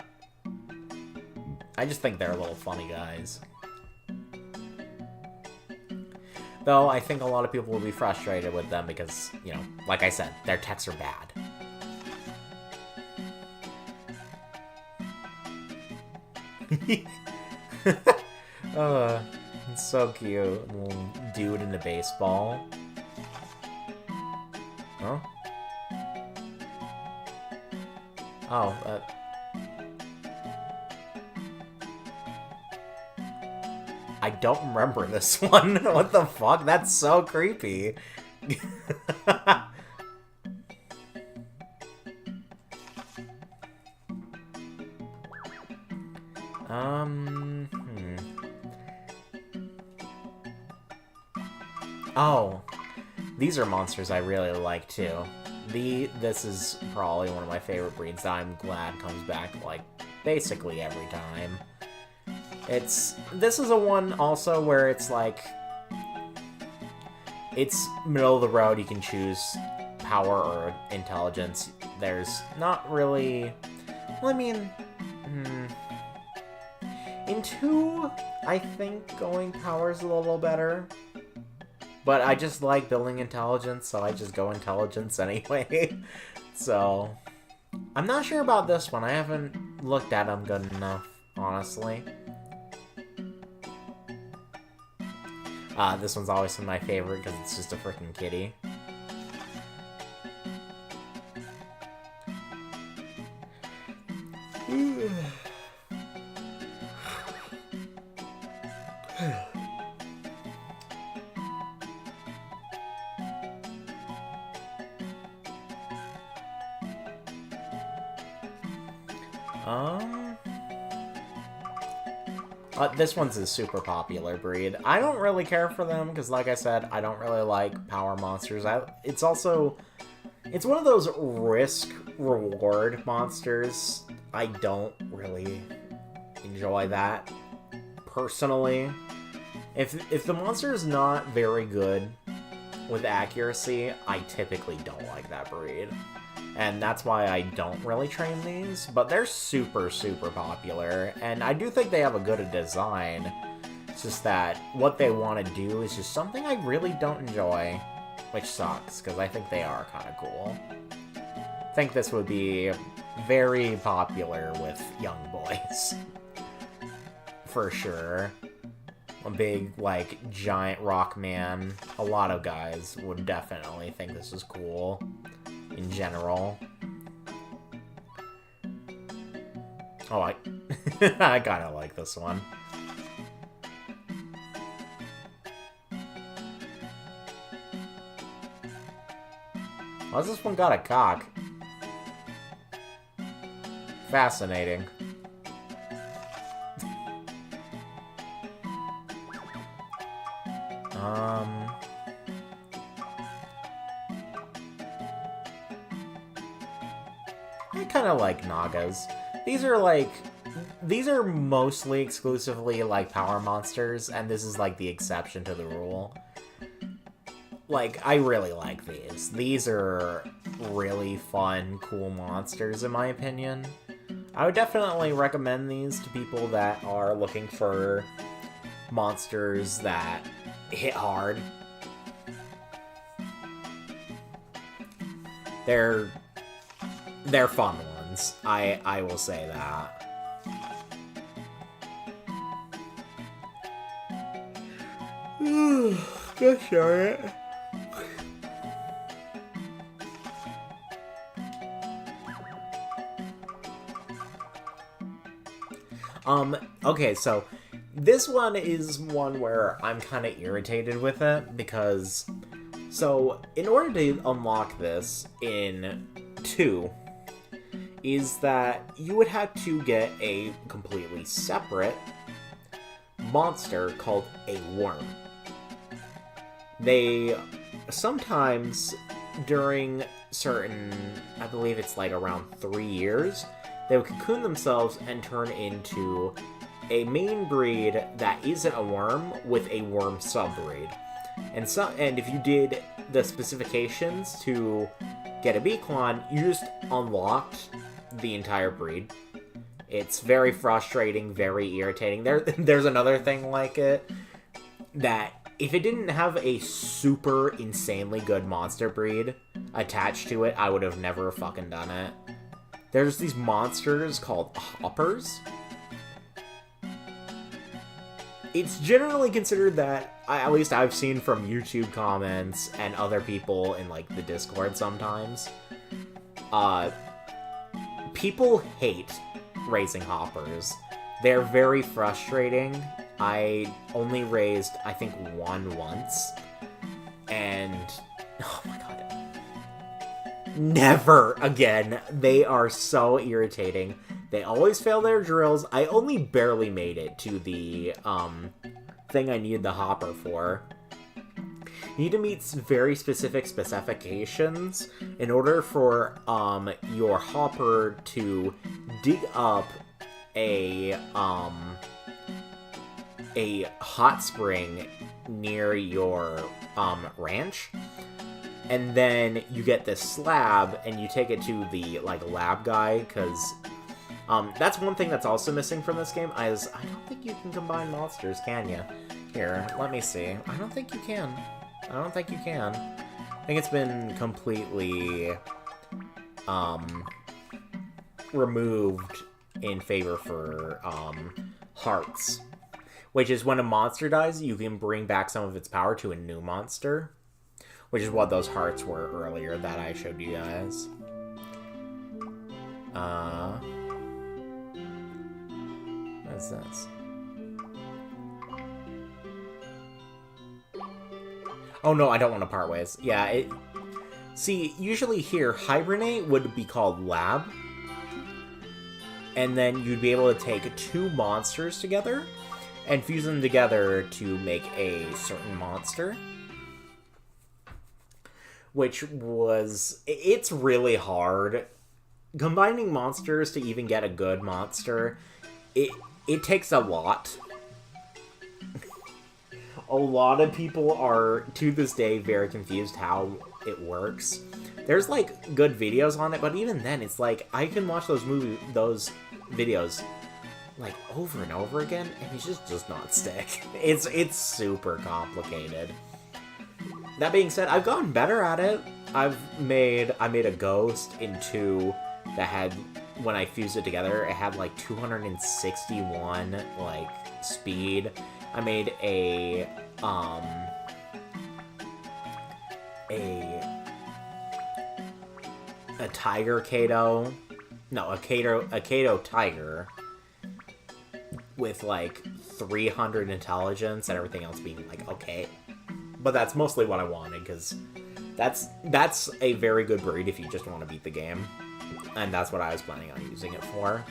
I just think they're little funny guys. Though, I think a lot of people will be frustrated with them because, you know, like I said, their techs are bad. It's so cute. Little dude in a baseball. Huh? Oh, I don't remember this one. What the fuck? That's so creepy. Oh. These are monsters I really like, too. This is probably one of my favorite breeds that I'm glad comes back, like, basically every time. This is a one, also, where it's, like... It's middle of the road, you can choose power or intelligence. There's not really... Well, I mean... In 2, I think going power is a little better. But I just like building intelligence, so I just go intelligence anyway. So, I'm not sure about this one. I haven't looked at them good enough, honestly. This one's always my favorite because it's just a freaking kitty. This one's a super popular breed. I don't really care for them, because like I said, I don't really like power monsters. It's one of those risk-reward monsters. I don't really enjoy that, personally. If the monster is not very good with accuracy, I typically don't like that breed. And that's why I don't really train these, but they're super, super popular, and I do think they have a good design. It's just that what they want to do is just something I really don't enjoy, which sucks, because I think they are kind of cool. I think this would be very popular with young boys. For sure. A big, like, giant rock man. A lot of guys would definitely think this is cool. In general. Oh, I kind of like this one. Why's this one got a cock? Fascinating. I kind of like Nagas. These are mostly exclusively, like, power monsters, and this is, like, the exception to the rule. Like, I really like these. These are really fun, cool monsters, in my opinion. I would definitely recommend these to people that are looking for monsters that hit hard. They're fun ones. I will say that. Gosh darn it. Okay, so this one is one where I'm kind of irritated with it because, so in order to unlock this in 2, is that you would have to get a completely separate monster called a worm. They sometimes during certain, I believe it's like around 3 years, they would cocoon themselves and turn into a main breed that isn't a worm with a worm subbreed. And if you did the specifications to get a Beacon, you just unlocked the entire breed. It's very frustrating, very irritating. There's another thing like it, that if it didn't have a super insanely good monster breed attached to it, I would have never fucking done it. There's these monsters called hoppers. It's generally considered that, at least I've seen from YouTube comments and other people in, like, the Discord sometimes, people hate raising hoppers. They're very frustrating. I only raised, I think, one once. And, oh my god. Never again. They are so irritating. They always fail their drills. I only barely made it to the, thing I needed the hopper for. You need to meet very specific specifications in order for, your hopper to dig up a hot spring near your, ranch. And then you get this slab, and you take it to the, like, lab guy, because, that's one thing that's also missing from this game, is I don't think you can combine monsters, can you? Here, let me see. I don't think you can. I don't think you can. I think it's been completely, removed in favor for, hearts. Which is when a monster dies, you can bring back some of its power to a new monster. Which is what those hearts were earlier that I showed you guys. What is this? Oh no, I don't want to part ways. Yeah, see, usually here, Hibernate would be called Lab. And then you'd be able to take 2 monsters together and fuse them together to make a certain monster. Which was... It's really hard. Combining monsters to even get a good monster, it takes a lot. A lot of people are, to this day, very confused how it works. There's, like, good videos on it, but even then, it's like, I can watch those videos, like, over and over again, and it just does not stick. It's super complicated. That being said, I've gotten better at it. I made a ghost in 2 that had, when I fused it together, it had like 261 like speed. I made a tiger Kato. No, a Kato tiger with like 300 intelligence and everything else being like okay. But that's mostly what I wanted, because that's a very good breed if you just want to beat the game. And that's what I was planning on using it for.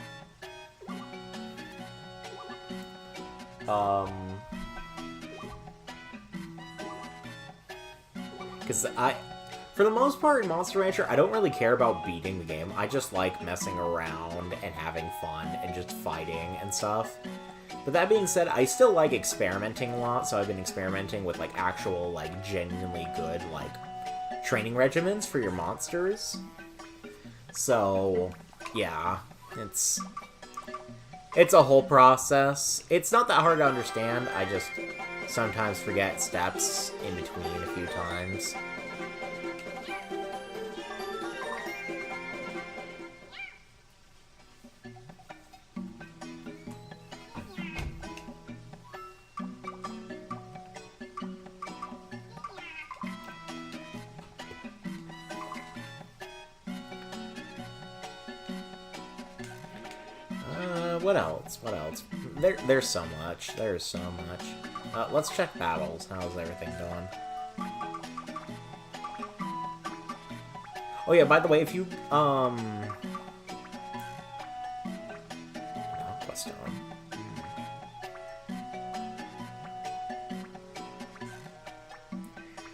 Because for the most part in Monster Rancher, I don't really care about beating the game. I just like messing around and having fun and just fighting and stuff. But that being said, I still like experimenting a lot, so I've been experimenting with, like, actual, like, genuinely good, like, training regimens for your monsters. So, yeah, it's a whole process. It's not that hard to understand, I just sometimes forget steps in between a few times. what else? What else? There's so much. There's so much. Let's check battles. How's everything going? Oh yeah, by the way, if you, Quest Stone.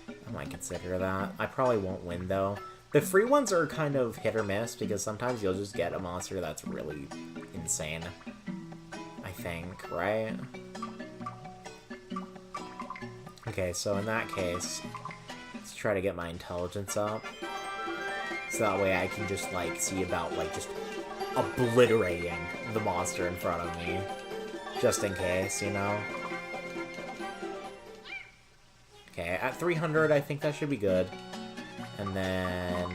I might consider that. I probably won't win, though. The free ones are kind of hit or miss, because sometimes you'll just get a monster that's really insane. I think, right? Okay, so in that case, let's try to get my intelligence up. So that way I can just, like, see about, like, just obliterating the monster in front of me. Just in case, you know? Okay, at 300, I think that should be good. And then...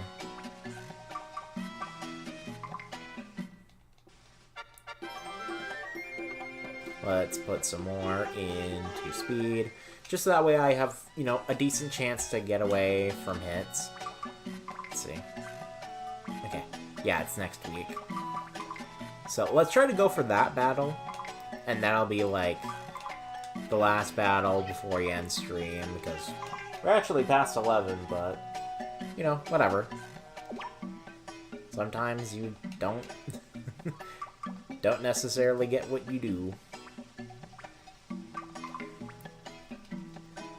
let's put some more into speed. Just so that way I have, you know, a decent chance to get away from hits. Let's see. Okay. Yeah, it's next week. So let's try to go for that battle. And that'll be, like, the last battle before you end stream. Because we're actually past 11, but, you know, whatever. Sometimes you don't necessarily get what you do.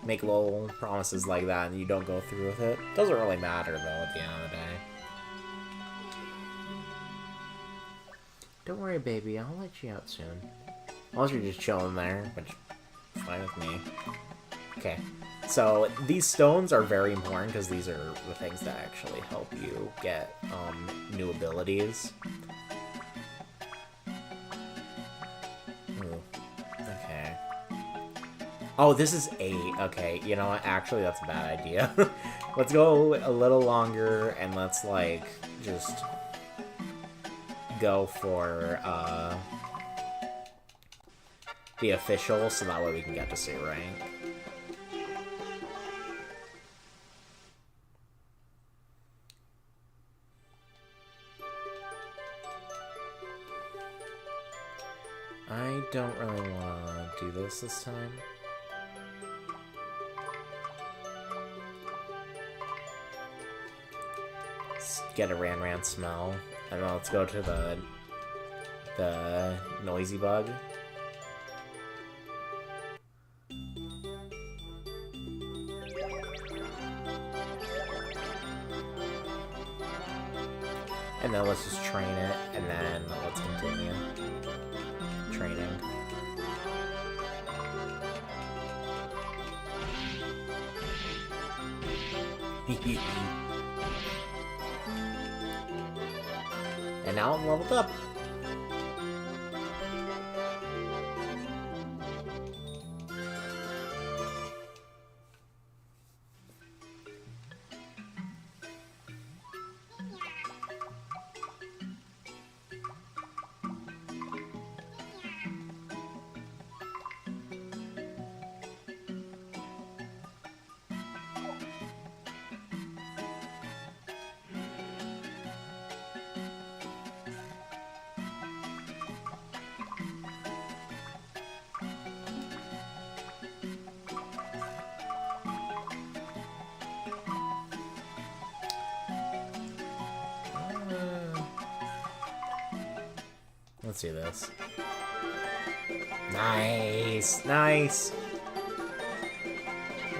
Make little promises like that and you don't go through with it. Doesn't really matter, though, at the end of the day. Don't worry, baby. I'll let you out soon. Unless you're just chilling there, which is fine with me. Okay. So, these stones are very important because these are the things that actually help you get new abilities. Ooh. Okay. Oh, this is 8. Okay, you know what? Actually, that's a bad idea. Let's go a little longer, and let's, like, just go for, the official, so that way we can get to C rank. I don't really want to do this time. Let's get a Ran smell, and then let's go to the noisy bug. And then let's just train it, and then let's continue training. And now I'm leveled up. Let's do this. Nice! Nice!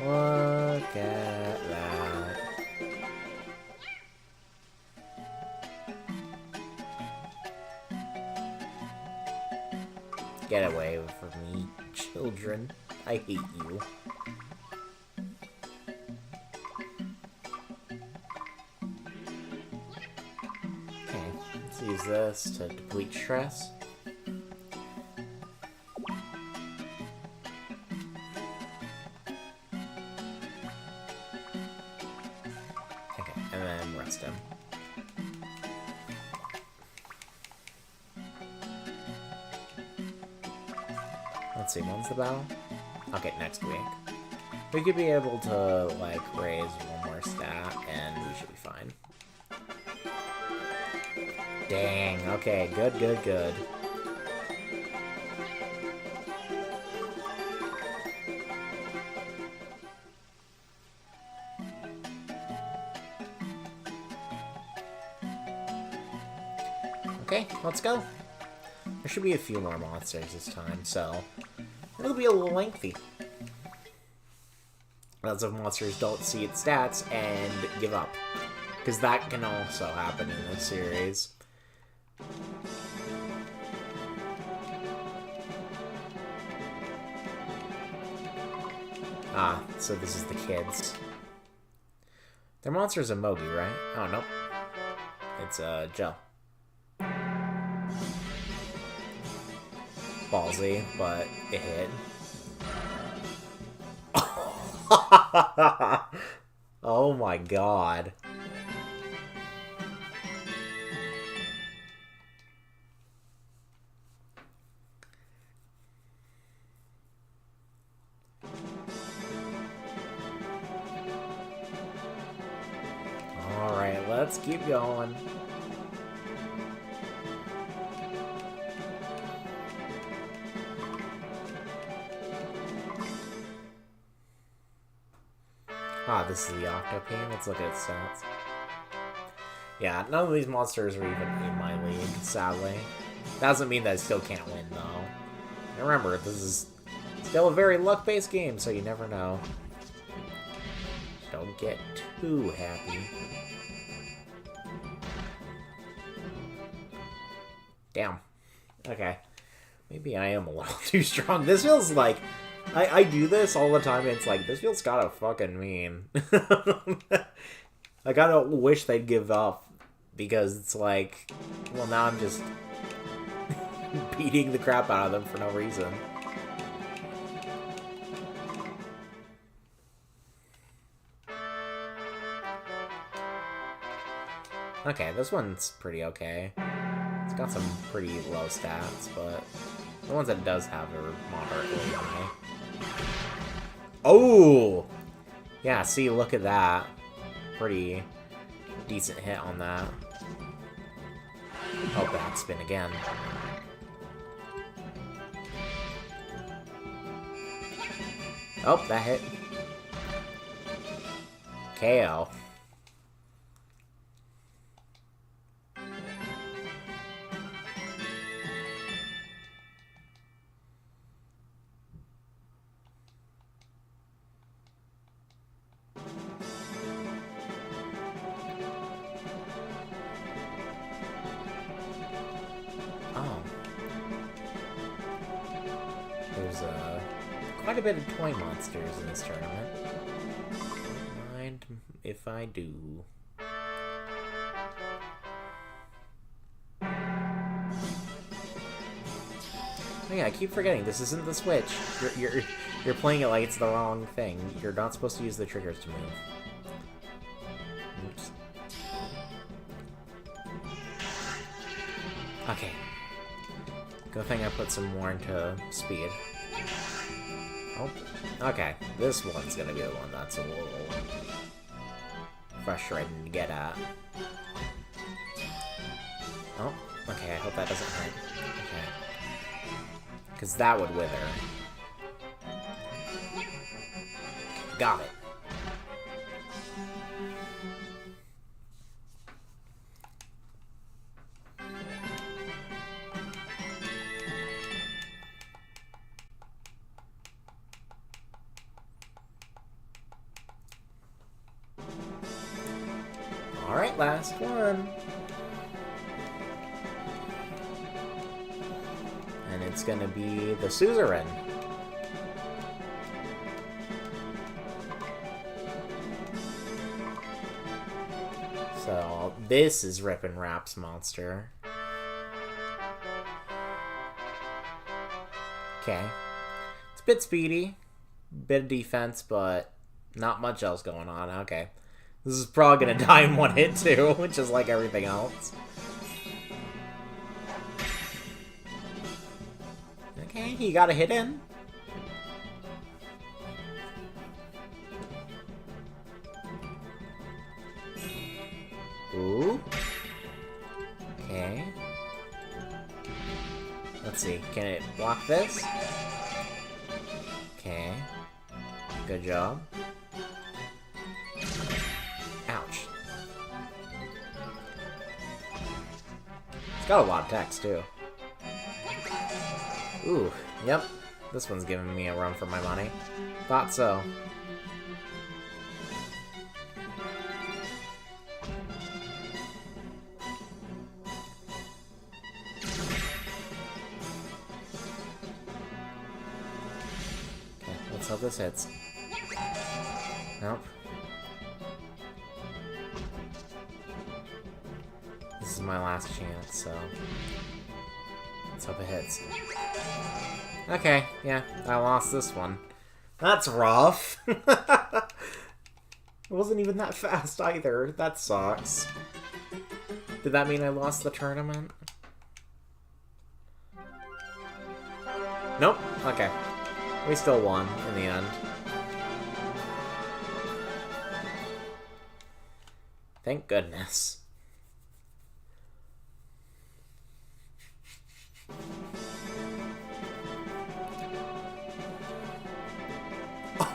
Look at that. Get away from me, children. I hate you. Use this to deplete stress. Okay, and then rest him. Let's see, when's the battle? Okay, next week. We could be able to, like, raise one more stat, and we should be fine. Dang, okay, good, good, good. Okay, let's go. There should be a few more monsters this time, so it'll be a little lengthy. Lots of monsters don't see its stats and give up. Because that can also happen in this series. Ah, so this is the kids. Their monster's a Mogi, right? Oh, nope. It's Joe. Ballsy, but it hit. Oh my god. Alright, let's keep going. Ah, this is the Octopane. Let's look at its stats. Yeah, none of these monsters are even in my league, sadly. Doesn't mean that I still can't win, though. And remember, this is still a very luck-based game, so you never know. Don't get too happy. Damn. Okay. Maybe I am a little too strong. This feels like... I do this all the time, and it's like, this feels kinda fucking mean. I kinda wish they'd give up, because it's like, well, now I'm just beating the crap out of them for no reason. Okay, this one's pretty okay. It's got some pretty low stats, but the ones that it does have are moderately high. Oh! Yeah, see, look at that. Pretty decent hit on that. Oh, backspin again. Oh, that hit. KO. There's quite a bit of toy monsters in this tournament. Mind if I do. Oh yeah, I keep forgetting this isn't the Switch. You're playing it like it's the wrong thing. You're not supposed to use the triggers to move. Oops. Okay. Good thing I put some more into speed. Oh, okay. This one's gonna be the one that's a little frustrating to get at. Oh, okay, I hope that doesn't hurt. Okay. Because that would wither. Got it. Alright, last one. And it's gonna be the suzerain. So, this is Rip and Rap's monster. Okay. It's a bit speedy. Bit of defense, but not much else going on. Okay. This is probably gonna die in one hit too, which is like everything else. Okay, he got a hit in. Ooh. Okay. Let's see, can it block this? Okay. Good job. Ouch. Got a lot of text, too. Ooh, yep. This one's giving me a run for my money. Thought so. Okay, let's hope this hits. Nope. This is my last chance, so... let's hope it hits. Okay, yeah, I lost this one. That's rough. It wasn't even that fast either. That sucks. Did that mean I lost the tournament? Nope. Okay. We still won in the end. Thank goodness.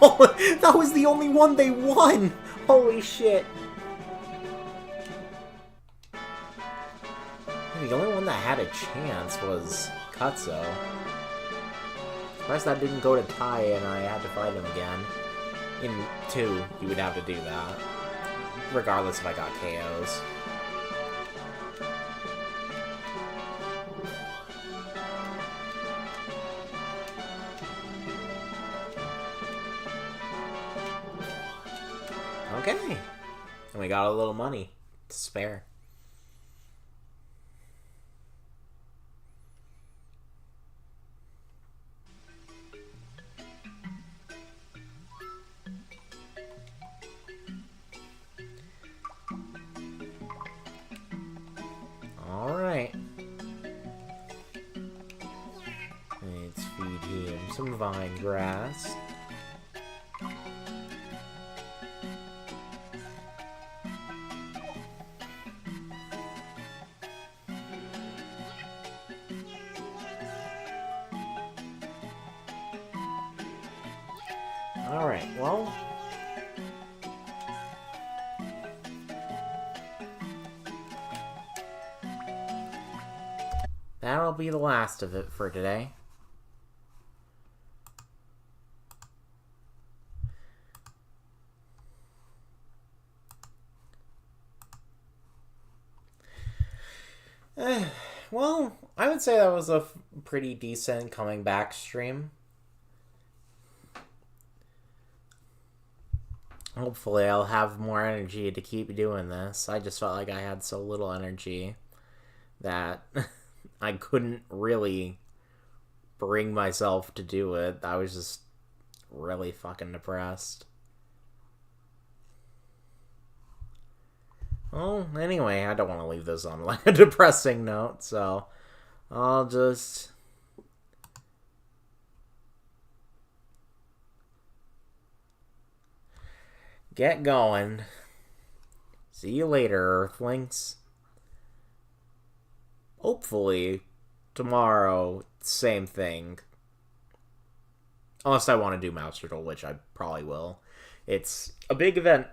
Oh, that was the only one they won! Holy shit. The only one that had a chance was Cutso. Surprised that didn't go to tie and I had to fight him again. In 2, you would have to do that. Regardless if I got KOs. Okay. And we got a little money to spare. Alright. Let's feed him some vine grass. Alright, well... that'll be the last of it for today. Well, I would say that was a pretty decent coming back stream. Hopefully I'll have more energy to keep doing this. I just felt like I had so little energy that I couldn't really bring myself to do it. I was just really fucking depressed. Well, anyway, I don't want to leave this on like a depressing note, so I'll just... get going. See you later, Earthlings. Hopefully, tomorrow, same thing. Unless I want to do Mouse Turtle, which I probably will. It's a big event.